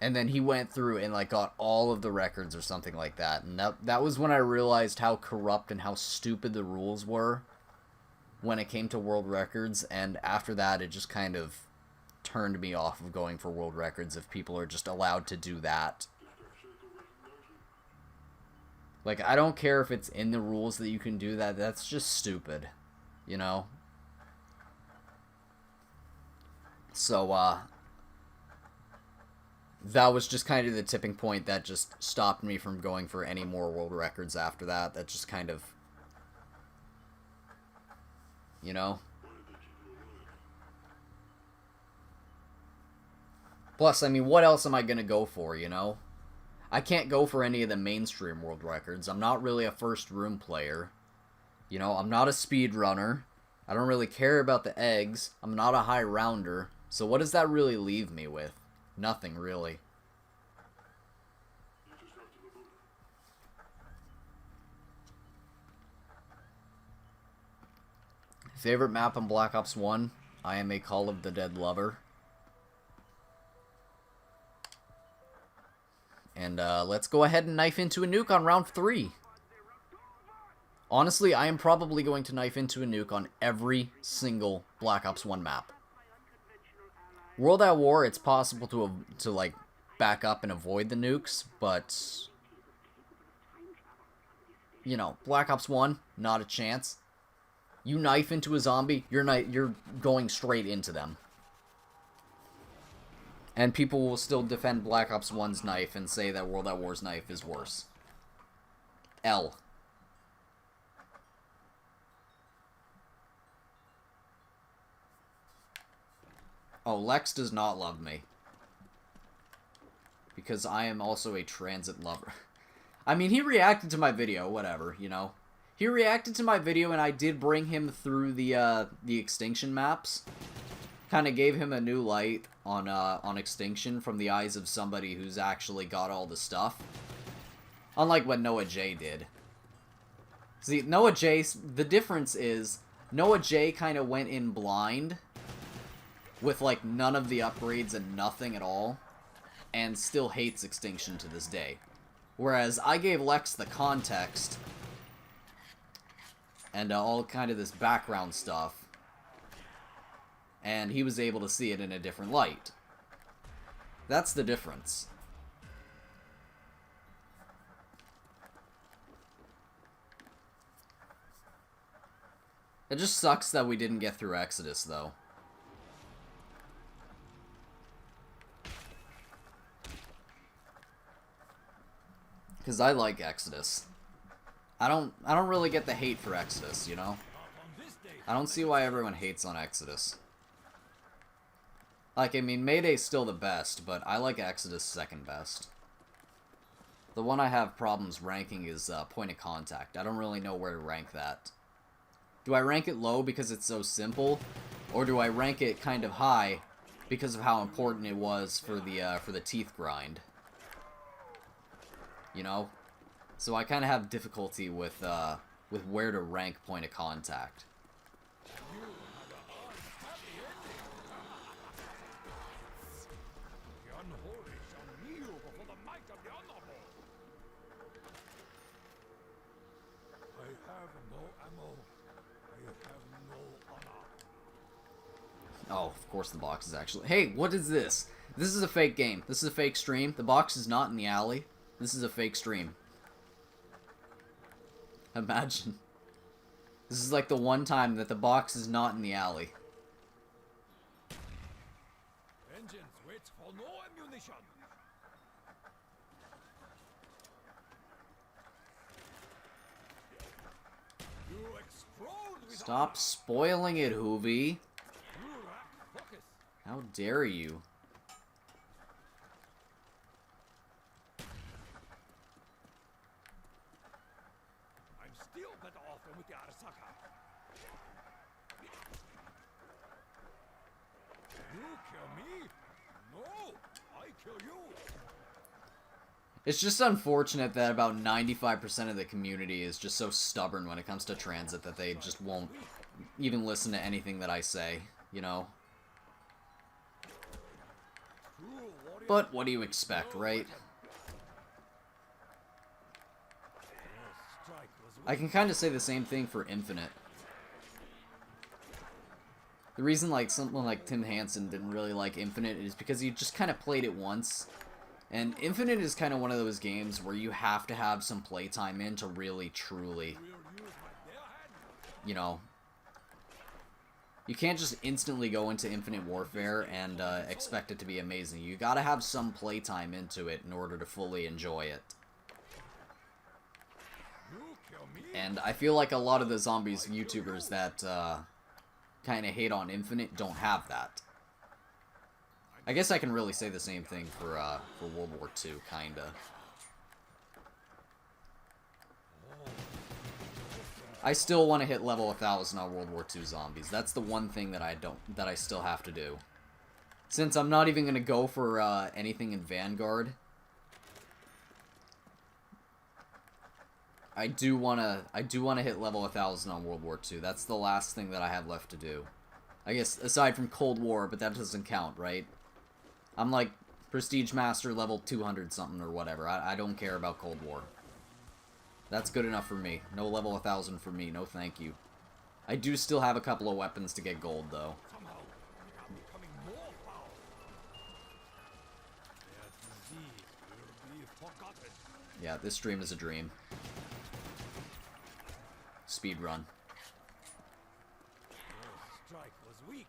[SPEAKER 1] and then he went through and got all of the records or something like that. And that was when I realized how corrupt and how stupid the rules were when it came to world records. And after that, it just kind of turned me off of going for world records if people are just allowed to do that. I don't care if it's in the rules that you can do that. That's just stupid, you know? So, that was just kind of the tipping point that just stopped me from going for any more world records after that. That just kind of, you know? Plus, I mean, what else am I gonna go for, you know? I can't go for any of the mainstream world records. I'm not really a first room player. You know, I'm not a speed runner. I don't really care about the eggs. I'm not a high rounder. So what does that really leave me with? Nothing, really. Favorite map on Black Ops 1? I am a Call of the Dead lover. And let's go ahead and knife into a nuke on round 3. Honestly, I am probably going to knife into a nuke on every single Black Ops 1 map. World at War, it's possible to back up and avoid the nukes, but you know, Black Ops 1, not a chance. You knife into a zombie, you're going straight into them. And people will still defend Black Ops 1's knife and say that World at War's knife is worse. L. Oh, Lex does not love me. Because I am also a transit lover. I mean, he reacted to my video, whatever, you know. He reacted to my video and I did bring him through the extinction maps. Kind of gave him a new light on Extinction from the eyes of somebody who's actually got all the stuff. Unlike what Noah J did. See, Noah J, the difference is, Noah J kind of went in blind with none of the upgrades and nothing at all, and still hates Extinction to this day. Whereas I gave Lex the context and all kind of this background stuff, and he was able to see it in a different light. That's the difference. It just sucks that we didn't get through Exodus, though. Because I like Exodus. I don't really get the hate for Exodus, you know? I don't see why everyone hates on Exodus. I mean, Mayday's still the best, but I like Exodus second best. The one I have problems ranking is Point of Contact. I don't really know where to rank that. Do I rank it low because it's so simple? Or do I rank it kind of high because of how important it was for the teeth grind. You know? So I kind of have difficulty with where to rank point of contact.
[SPEAKER 2] The unholy shall kneel before the might of the honorable. I have no ammo. I have no honor.
[SPEAKER 1] Oh, of course the box is actually... Hey, what is this? This is a fake game. This is a fake stream. The box is not in the alley. This is a fake stream. Imagine. This is like the one time that the box is not in the alley.
[SPEAKER 2] Vengeance waits for no ammunition. You explode with
[SPEAKER 1] Stop spoiling it, Hoovy.
[SPEAKER 2] focus.
[SPEAKER 1] How dare you?
[SPEAKER 2] I'm still better off than with the Arasaka. You kill me? No, I kill you.
[SPEAKER 1] It's just unfortunate that about 95% of the community is just so stubborn when it comes to transit that they just won't even listen to anything that I say, you know? But what do you expect, right? I can kind of say the same thing for Infinite. The reason like someone like Tim Hansen didn't really like Infinite is because he just kind of played it once. And Infinite is kind of one of those games where you have to have some playtime in to really, truly, you know, you can't just instantly go into Infinite Warfare and expect it to be amazing. You gotta have some playtime into it in order to fully enjoy it. And I feel like a lot of the zombies YouTubers that kind of hate on Infinite don't have that. I guess I can really say the same thing for World War II, kinda. I still want to hit level 1000 on World War II zombies. That's the one thing that I still have to do. Since I'm not even gonna go for anything in Vanguard, I do wanna hit level 1000 on World War II. That's the last thing that I have left to do. I guess aside from Cold War, but that doesn't count, right? I'm like Prestige Master level 200 something or whatever. I don't care about Cold War. That's good enough for me. No level 1000 for me. No thank you. I do still have a couple of weapons to get gold though.
[SPEAKER 2] Somehow, I'm becoming more powerful. Their disease will be forgotten.
[SPEAKER 1] Yeah, this stream is a dream. Speed run.
[SPEAKER 2] Your strike was weak.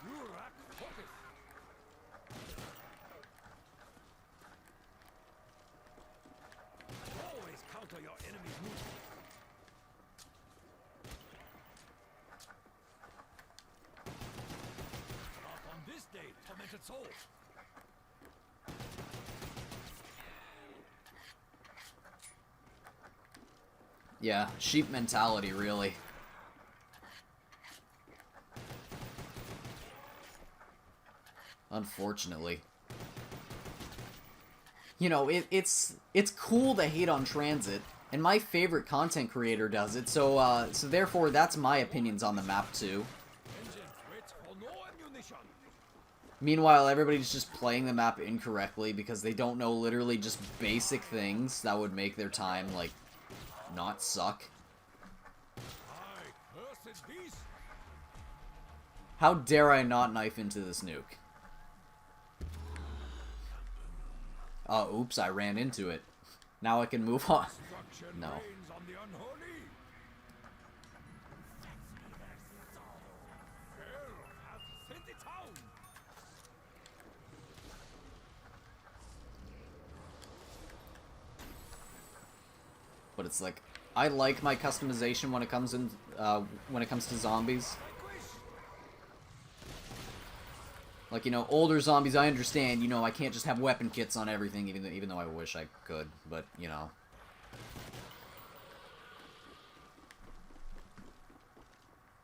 [SPEAKER 2] You lack focus. Always counter your enemy's movement. Not on this day, tormented soul.
[SPEAKER 1] Yeah, sheep mentality, really. Unfortunately. You know, it's cool to hate on transit, and my favorite content creator does it, so therefore that's my opinions on the map too.
[SPEAKER 2] Vengeance waits for no ammunition.
[SPEAKER 1] Meanwhile, everybody's just playing the map incorrectly because they don't know literally just basic things that would make their time, like, not suck.
[SPEAKER 2] I cursed beast.
[SPEAKER 1] How dare I not knife into this nuke? Oh, oops, I ran into it. Now I can move on.
[SPEAKER 2] Destruction
[SPEAKER 1] No.
[SPEAKER 2] reigns on the unholy. Hell hath sent it down.
[SPEAKER 1] But it's like, I like my customization when it comes to zombies. Like, you know, older zombies, I understand, you know, I can't just have weapon kits on everything, even though I wish I could, but, you know.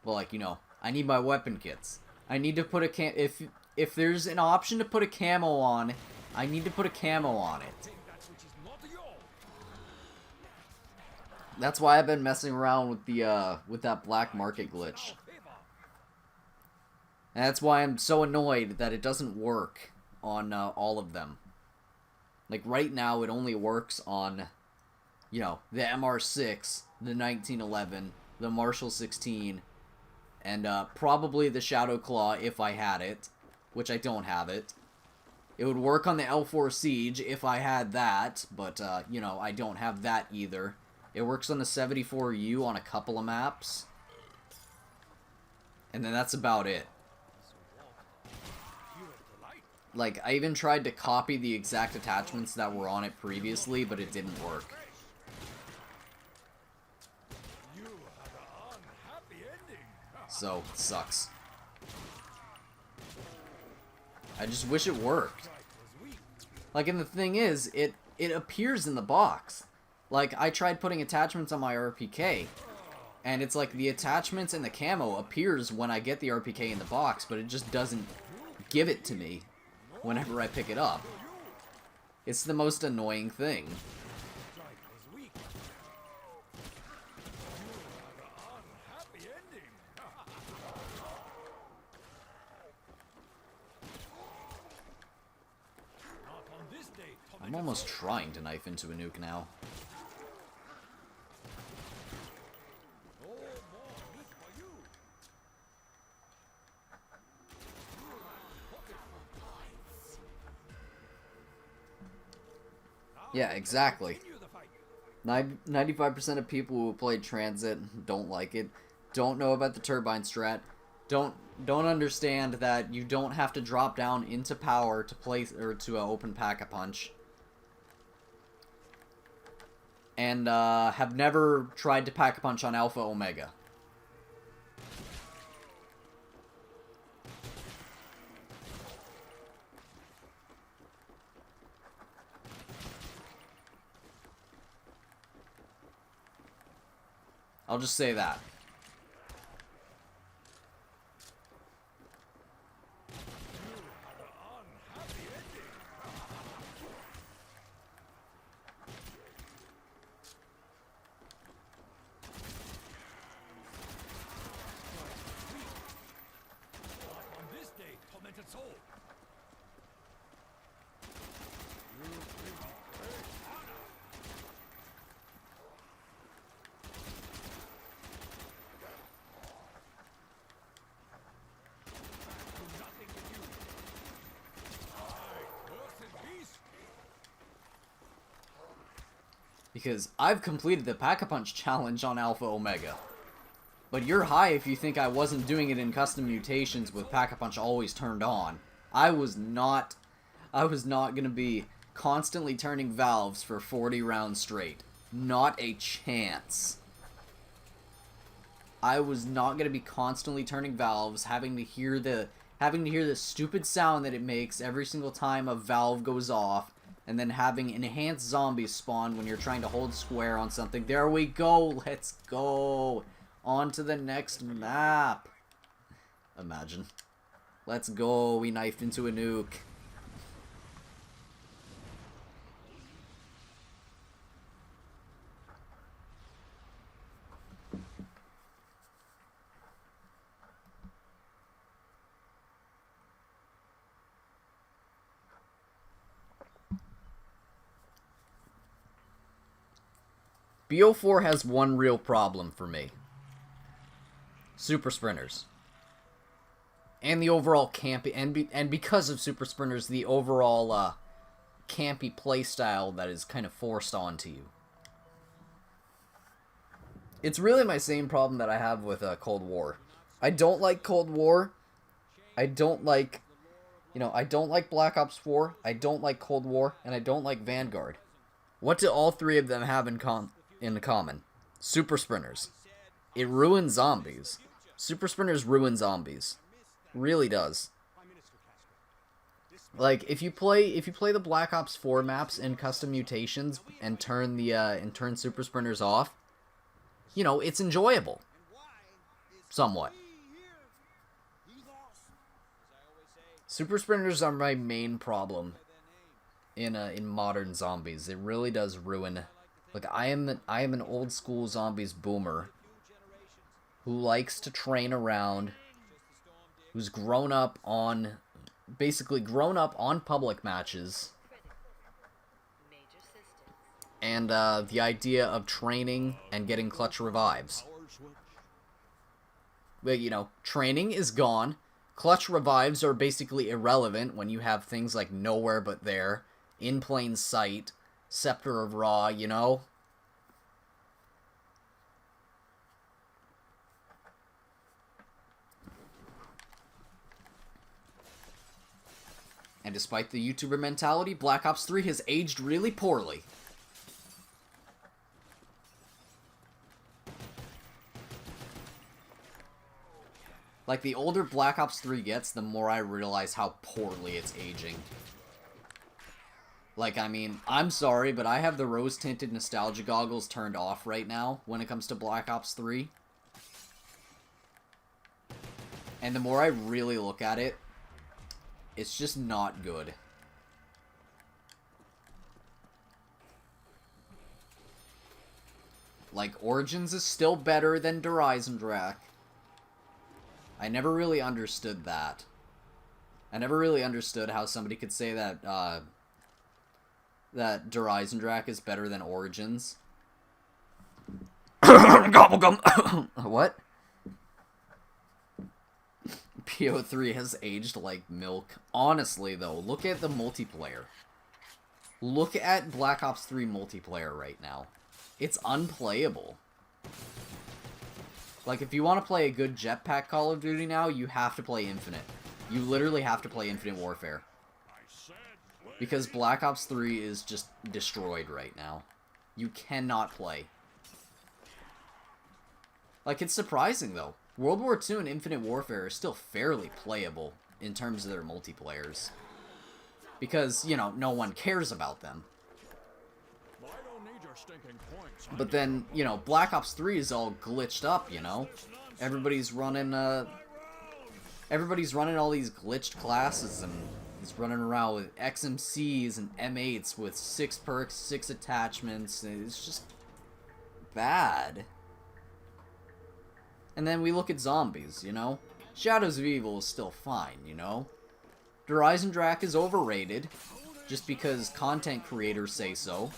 [SPEAKER 1] But like, you know, I need my weapon kits. I need to put a if there's an option to put a camo on, I need to put a camo on it. That's why I've been messing around with the with that black market glitch. And that's why I'm so annoyed that it doesn't work on all of them. Like right now it only works on, you know, the MR6, the 1911, the Marshall 16, and probably the Shadow Claw if I had it, which I don't have it. It would work on the L4 Siege if I had that, but, you know, I don't have that either. It works on the 74U on a couple of maps. And then that's about it. Like, I even tried to copy the exact attachments that were on it previously, but it didn't work. So, it sucks. I just wish it worked. Like, and the thing is, it appears in the box. Like, I tried putting attachments on my RPK, and it's like the attachments and the camo appears when I get the RPK in the box, but it just doesn't give it to me whenever I pick it up. It's the most annoying thing. I'm almost trying to knife into a nuke now. Yeah, exactly. 95% of people who play Transit don't like it, don't know about the turbine strat, don't understand that you don't have to drop down into power to place or to open Pack-a-Punch, and have never tried to Pack-a-Punch on Alpha Omega. I'll just say that. Because I've completed the Pack-a-Punch challenge on Alpha Omega. But you're high if you think I wasn't doing it in custom mutations with Pack-a-Punch always turned on. I was not gonna be constantly turning valves for 40 rounds straight. Not a chance. I was not gonna be constantly turning valves, having to hear the stupid sound that it makes every single time a valve goes off, and then having enhanced zombies spawn when you're trying to hold square on something. There we go! Let's go! On to the next map! Imagine. Let's go! We knifed into a nuke. BO4 has one real problem for me. Super Sprinters. And the overall campy, and because of Super Sprinters, the overall campy playstyle that is kind of forced onto you. It's really my same problem that I have with Cold War. I don't like Cold War. I don't like, I don't like Black Ops 4. I don't like Cold War, and I don't like Vanguard. What do all three of them have in common? Super Sprinters. It ruins zombies. Super Sprinters ruin zombies. Really does. Like if you play the Black Ops 4 maps in custom mutations and turn Super Sprinters off, it's enjoyable. somewhat. Super sprinters are my main problem in modern zombies. It really does ruin. Like I am an old school zombies boomer who likes to train around, who's basically grown up on public matches, and the idea of training and getting clutch revives. But, you know, training is gone. Clutch revives are basically irrelevant when you have things like Nowhere But There, In Plain Sight, Scepter of Ra, you know? And despite the YouTuber mentality, Black Ops 3 has aged really poorly. Like, the older Black Ops 3 gets, the more I realize how poorly it's aging. Like, I mean, I'm sorry, but I have the rose-tinted nostalgia goggles turned off right now when it comes to Black Ops 3. And the more I really look at it, it's just not good. Like, Origins is still better than Dreisendrach. I never really understood that. I never really understood how somebody could say that, that Dreisendrach is better than Origins. Gobblegum! What? PO3 has aged like milk. Honestly, though, look at the multiplayer. Look at Black Ops 3 multiplayer right now. It's unplayable. Like, if you want to play a good jetpack Call of Duty now, you have to play Infinite. You literally have to play Infinite Warfare. Because Black Ops 3 is just destroyed right now. You cannot play. Like, it's surprising, though. World War II and Infinite Warfare are still fairly playable in terms of their multiplayers. Because, you know, no one cares about them. But then, you know, Black Ops 3 is all glitched up, you know? Everybody's running all these glitched classes, and he's running around with XMCs and M8s with 6 perks, 6 attachments, and it's just bad. And then we look at zombies, you know? Shadows of Evil is still fine, you know? Dreisendrach is overrated, just because content creators say so.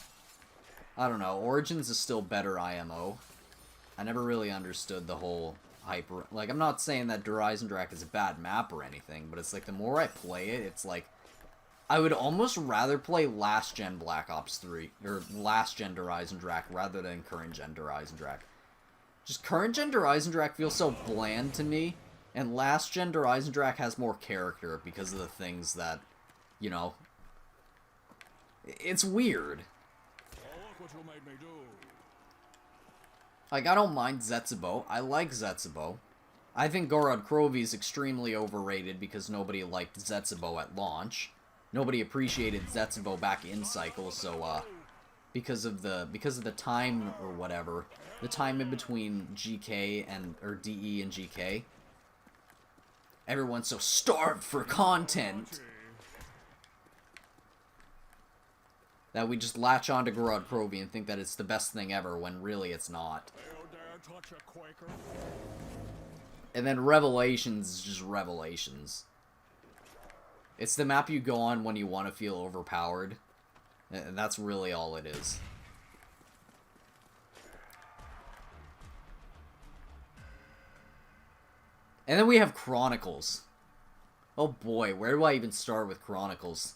[SPEAKER 1] I don't know, Origins is still better IMO. I never really understood the whole hype. Like, I'm not saying that Dreisendrach is a bad map or anything, but it's like, the more I play it, it's like, I would almost rather play last-gen Black Ops 3, or last-gen Dreisendrach, rather than current-gen Dreisendrach. Just current-gen Dreisendrach feels so bland to me, and last-gen Dreisendrach has more character because of the things that, you know, it's weird.
[SPEAKER 2] What you made me do.
[SPEAKER 1] Like, I don't mind Zetsubo. I like Zetsubo. I think Gorod Krovi is extremely overrated because nobody liked Zetsubo at launch. Nobody appreciated Zetsubo back in cycle, so because of the time or whatever, the time in between GK or DE and GK, everyone's so starved for content that we just latch on to Gorod Krovi and think that it's the best thing ever, when really it's not. And then Revelations is just Revelations. It's the map you go on when you want to feel overpowered. And that's really all it is. And then we have Chronicles. Oh boy, where do I even start with Chronicles?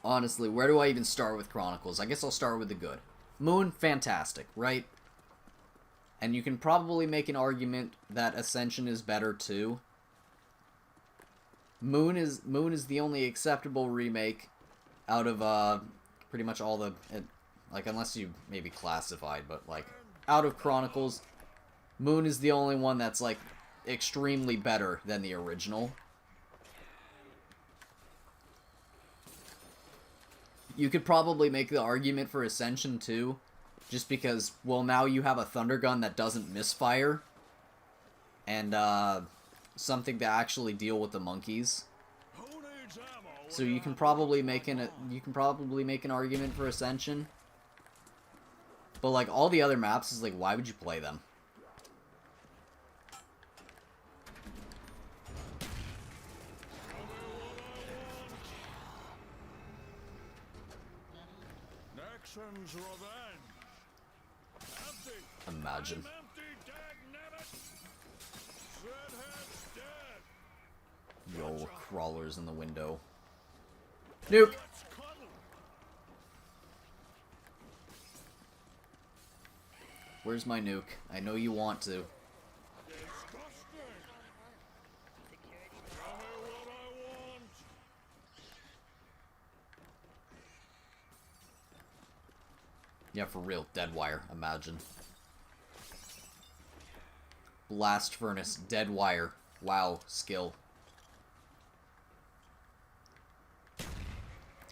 [SPEAKER 1] Honestly, where do I even start with Chronicles? I guess I'll start with the good. Moon, fantastic, right? And you can probably make an argument that Ascension is better too. Moon is the only acceptable remake out of pretty much all the, like, unless you maybe Classified, but like out of Chronicles, Moon is the only one that's like extremely better than the original. You could probably make the argument for Ascension too, Just because, well, now you have a thunder gun that doesn't misfire. And, something to actually deal with the monkeys. So you can probably make an argument for Ascension. But, like, all the other maps is like, why would you play them?
[SPEAKER 2] Nixon's revenge. Empty.
[SPEAKER 1] Imagine.
[SPEAKER 2] I'm empty, dagnabbit. Redhead's dead.
[SPEAKER 1] Yo, crawlers in the window. Nuke!
[SPEAKER 2] Let's cuddle.
[SPEAKER 1] Where's my nuke? I know you want to.
[SPEAKER 2] Disgusting. Tell me what I want.
[SPEAKER 1] Yeah, for real. Dead wire. Imagine. Blast furnace. Dead wire. Wow. Skill.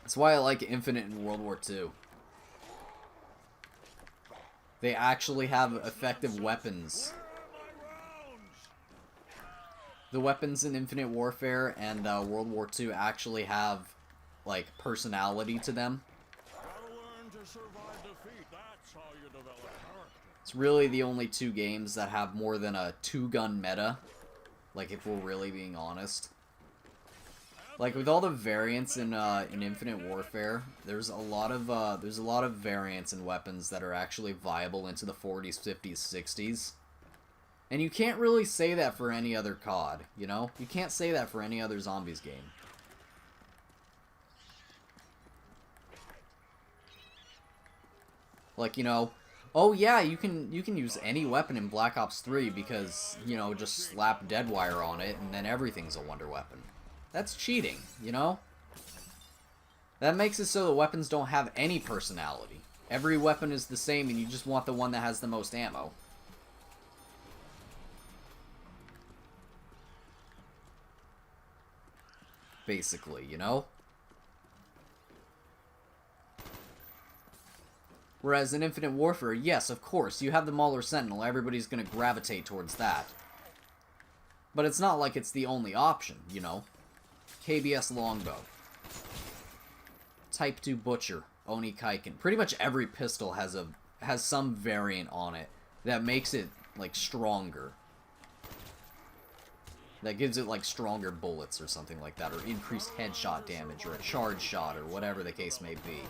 [SPEAKER 1] That's why I like Infinite in World War II. They actually have effective weapons.
[SPEAKER 2] Where are my rounds?
[SPEAKER 1] The weapons in Infinite Warfare and World War II actually have, like, personality to them.
[SPEAKER 2] Gotta learn to survive defeat. That's how you develop character.
[SPEAKER 1] It's really the only two games that have more than a two-gun meta. Like, if we're really being honest. Like, with all the variants in Infinite Warfare, there's a lot of variants in weapons that are actually viable into the 40s, 50s, 60s. And you can't really say that for any other COD, you know? You can't say that for any other Zombies game. Like, you know, oh yeah, you can use any weapon in Black Ops 3 because, you know, just slap Deadwire on it and then everything's a wonder weapon. That's cheating, you know? That makes it so the weapons don't have any personality. Every weapon is the same and you just want the one that has the most ammo. Basically, you know? Whereas in Infinite Warfare, yes, of course, you have the Mauler Sentinel, everybody's gonna gravitate towards that. But it's not like it's the only option, you know? KBS Longbow. Type 2 Butcher. Oni Kaiken. Pretty much every pistol has some variant on it that makes it, like, stronger. That gives it, like, stronger bullets or something like that, or increased headshot damage, or a charge shot, or whatever the case may be.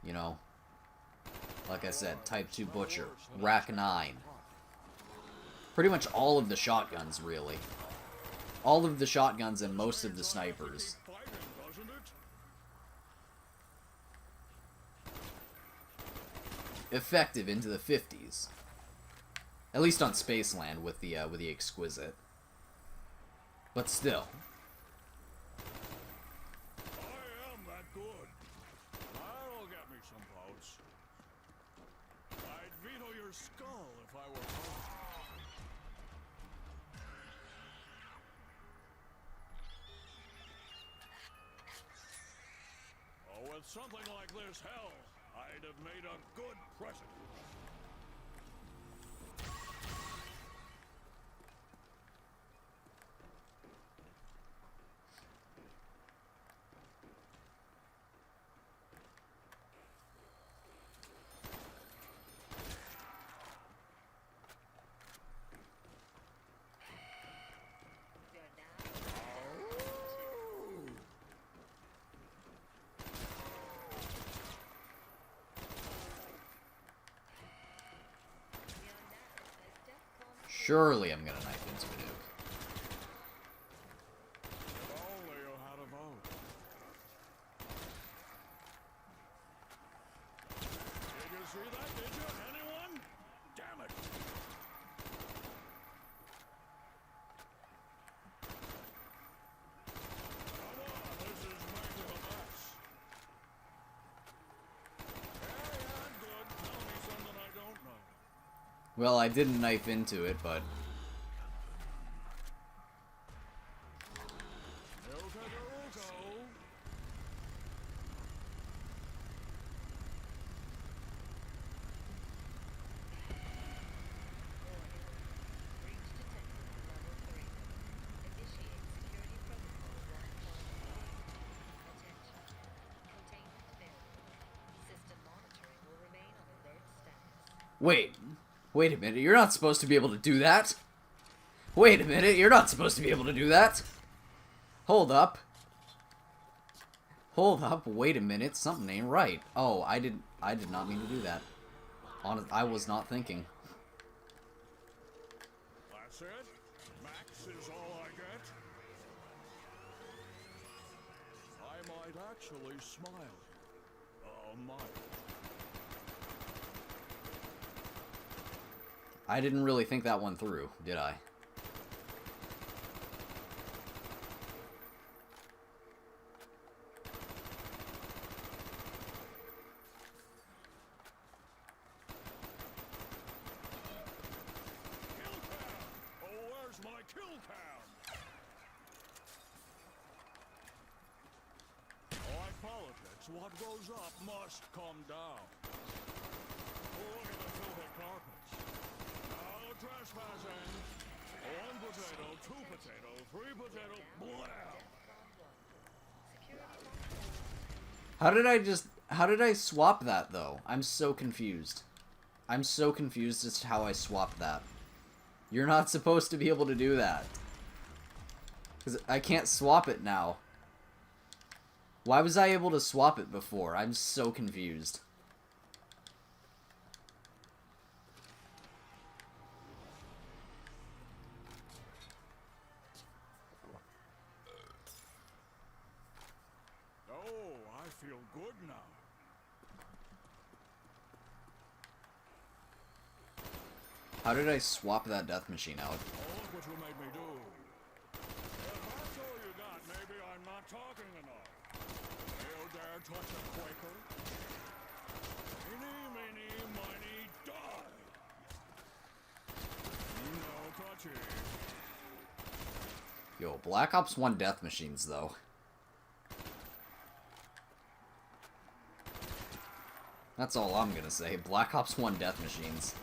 [SPEAKER 1] You know? Like I said, Type 2 Butcher. Rack 9. Pretty much all of the shotguns, really. All of the shotguns and most of the snipers.
[SPEAKER 2] Fighting, doesn't it?
[SPEAKER 1] Effective into the 50s. At least on Spaceland with the Exquisite. But still.
[SPEAKER 2] I am that good. That'll get me some votes. I'd veto your skull if I were home. Oh, with something like this hell, I'd have made a good president.
[SPEAKER 1] Surely I'm gonna knife into a nuke.
[SPEAKER 2] If only you had a vote. Did you see that? Did you? Anyone? Damn it. Come on, this is making a mess. Yeah, good. Tell me something I don't know.
[SPEAKER 1] Well, I didn't knife into it, but... Wait. Wait a minute, you're not supposed to be able to do that. Wait a minute, you're not supposed to be able to do that. Hold up. Hold up, wait a minute, something ain't right. Oh, I did not mean to do that. I was not thinking.
[SPEAKER 2] That's it? Max is all I get? I might actually smile. Might.
[SPEAKER 1] I didn't really think that one through, did I?
[SPEAKER 2] Kill cam! Oh, where's my kill cam? Like politics, what goes up must come down. Look at the filthy carpets. Now trespassing. 1 potato, 2 potato, 3 potato, blam!
[SPEAKER 1] How did I swap that, though? I'm so confused. I'm so confused as to how I swapped that. You're not supposed to be able to do that. Because I can't swap it now. Why was I able to swap it before? I'm so confused.
[SPEAKER 2] Oh, I feel good now.
[SPEAKER 1] How did I swap that death machine out?
[SPEAKER 2] Oh, look what you made me do. If that's all you got, maybe I'm not talking enough. You dare touch a Quaker? Eeny, meeny, miny, die! No touchy.
[SPEAKER 1] Yo, Black Ops 1 death machines, though. That's all I'm gonna say. Black Ops 1 death machines.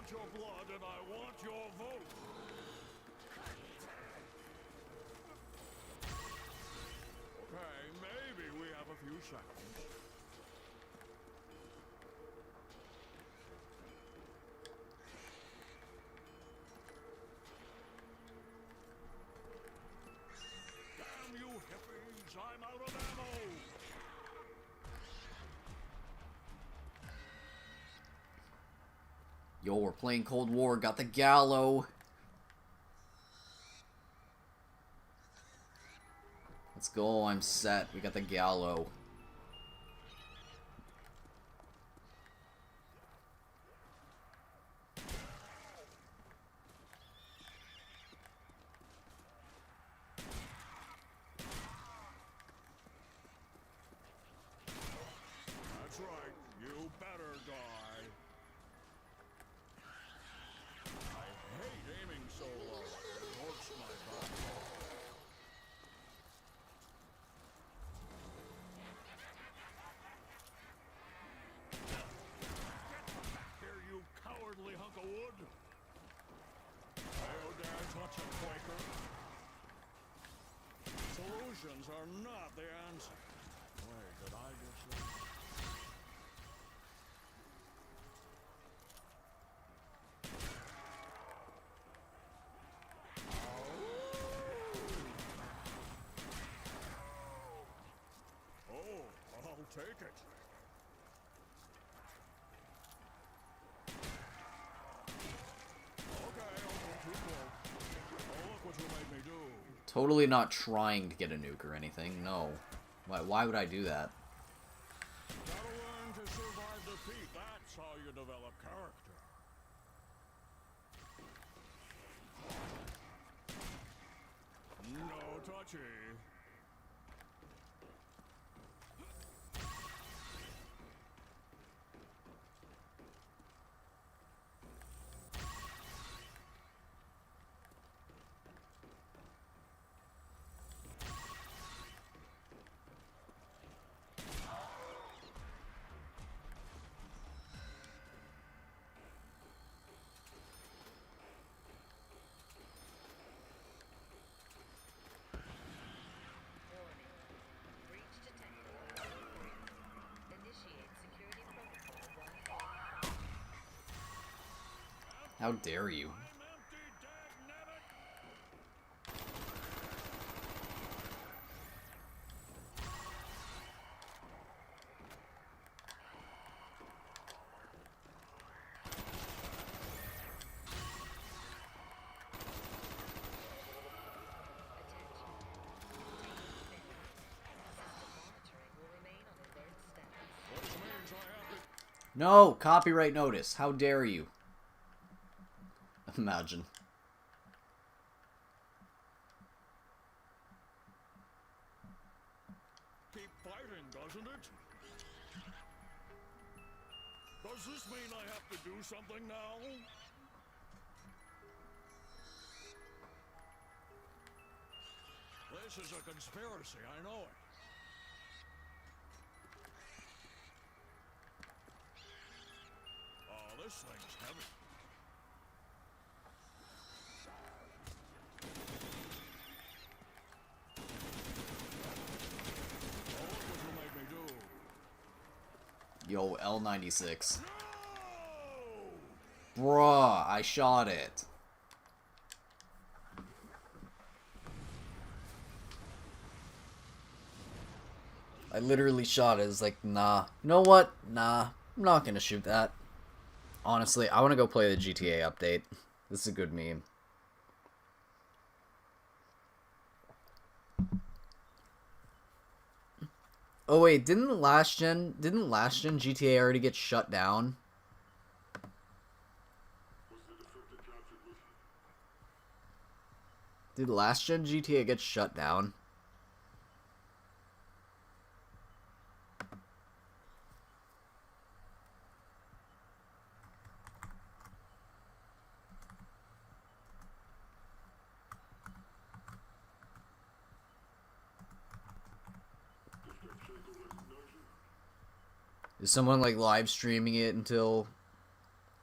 [SPEAKER 2] Your blood and I want your vote. Okay, maybe we have a few seconds. Damn you hippies, I'm out of ammo.
[SPEAKER 1] Yo, we're playing Cold War. Got the Gallo. Let's go. I'm set. We got the Gallo.
[SPEAKER 2] That's right. You better die. I hate aiming so low. It hurts my back. Here, you cowardly hunk of wood! You dare touch a Quaker? Solutions are not the answer. Wait, did I just... Oh, I'll take it.
[SPEAKER 1] Totally not trying to get a nuke or anything. No. Why would I do that?
[SPEAKER 2] Gotta learn to survive defeat. That's how you develop character. No touchy.
[SPEAKER 1] How dare you?
[SPEAKER 2] I'm empty, dagnabbit! Which means I have to...
[SPEAKER 1] No! Copyright notice. How dare you? Imagine.
[SPEAKER 2] keep fighting, doesn't it? Does this mean I have to do something now? This is a conspiracy, I know it. Oh, this thing's heavy. Oh, look what you made me do.
[SPEAKER 1] Yo, L96.
[SPEAKER 2] No!
[SPEAKER 1] Bruh, I shot it. I literally shot it. It's like, nah. You know what? Nah. I'm not gonna shoot that. Honestly, I want to go play the GTA update. This is a good meme. Oh wait, didn't last gen GTA already get shut down? Did last gen GTA get shut down? Is someone like live streaming it until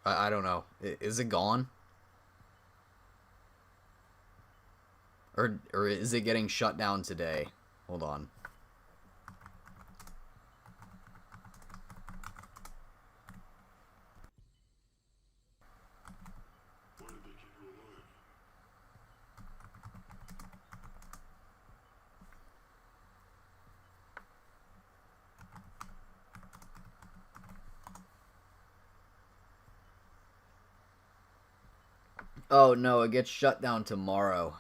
[SPEAKER 1] I don't know. Is it gone? Or is it getting shut down today? Hold on. Oh no, it gets shut down tomorrow.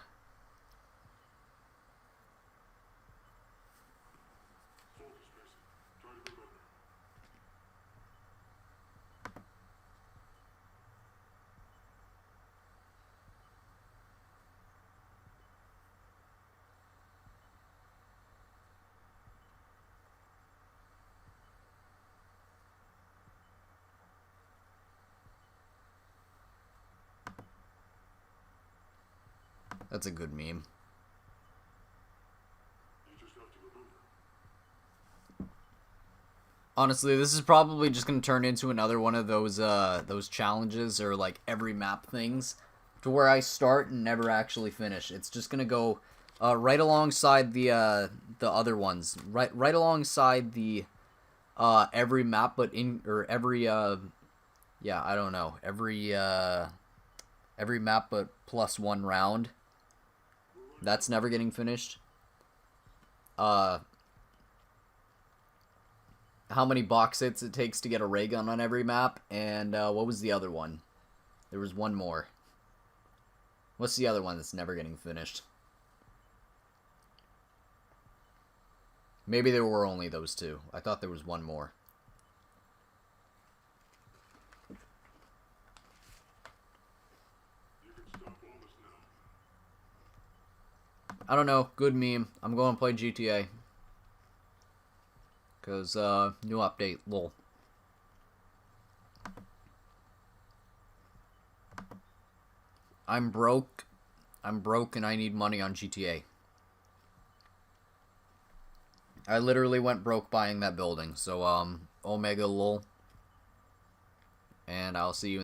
[SPEAKER 1] That's a good meme. Honestly, this is probably just gonna turn into another one of those challenges or like every map things, to where I start and never actually finish. It's just gonna go right alongside the other ones, right alongside the every map, but in or every yeah, I don't know, every map but plus one round. That's never getting finished. How many box hits it takes to get a ray gun on every map, and what was the other one? There was one more. What's the other one that's never getting finished? Maybe there were only those two. I thought there was one more. I don't know. Good meme. I'm going to play GTA. Because, new update. Lol. I'm broke. I'm broke and I need money on GTA. I literally went broke buying that building. So, Omega lol. And I'll see you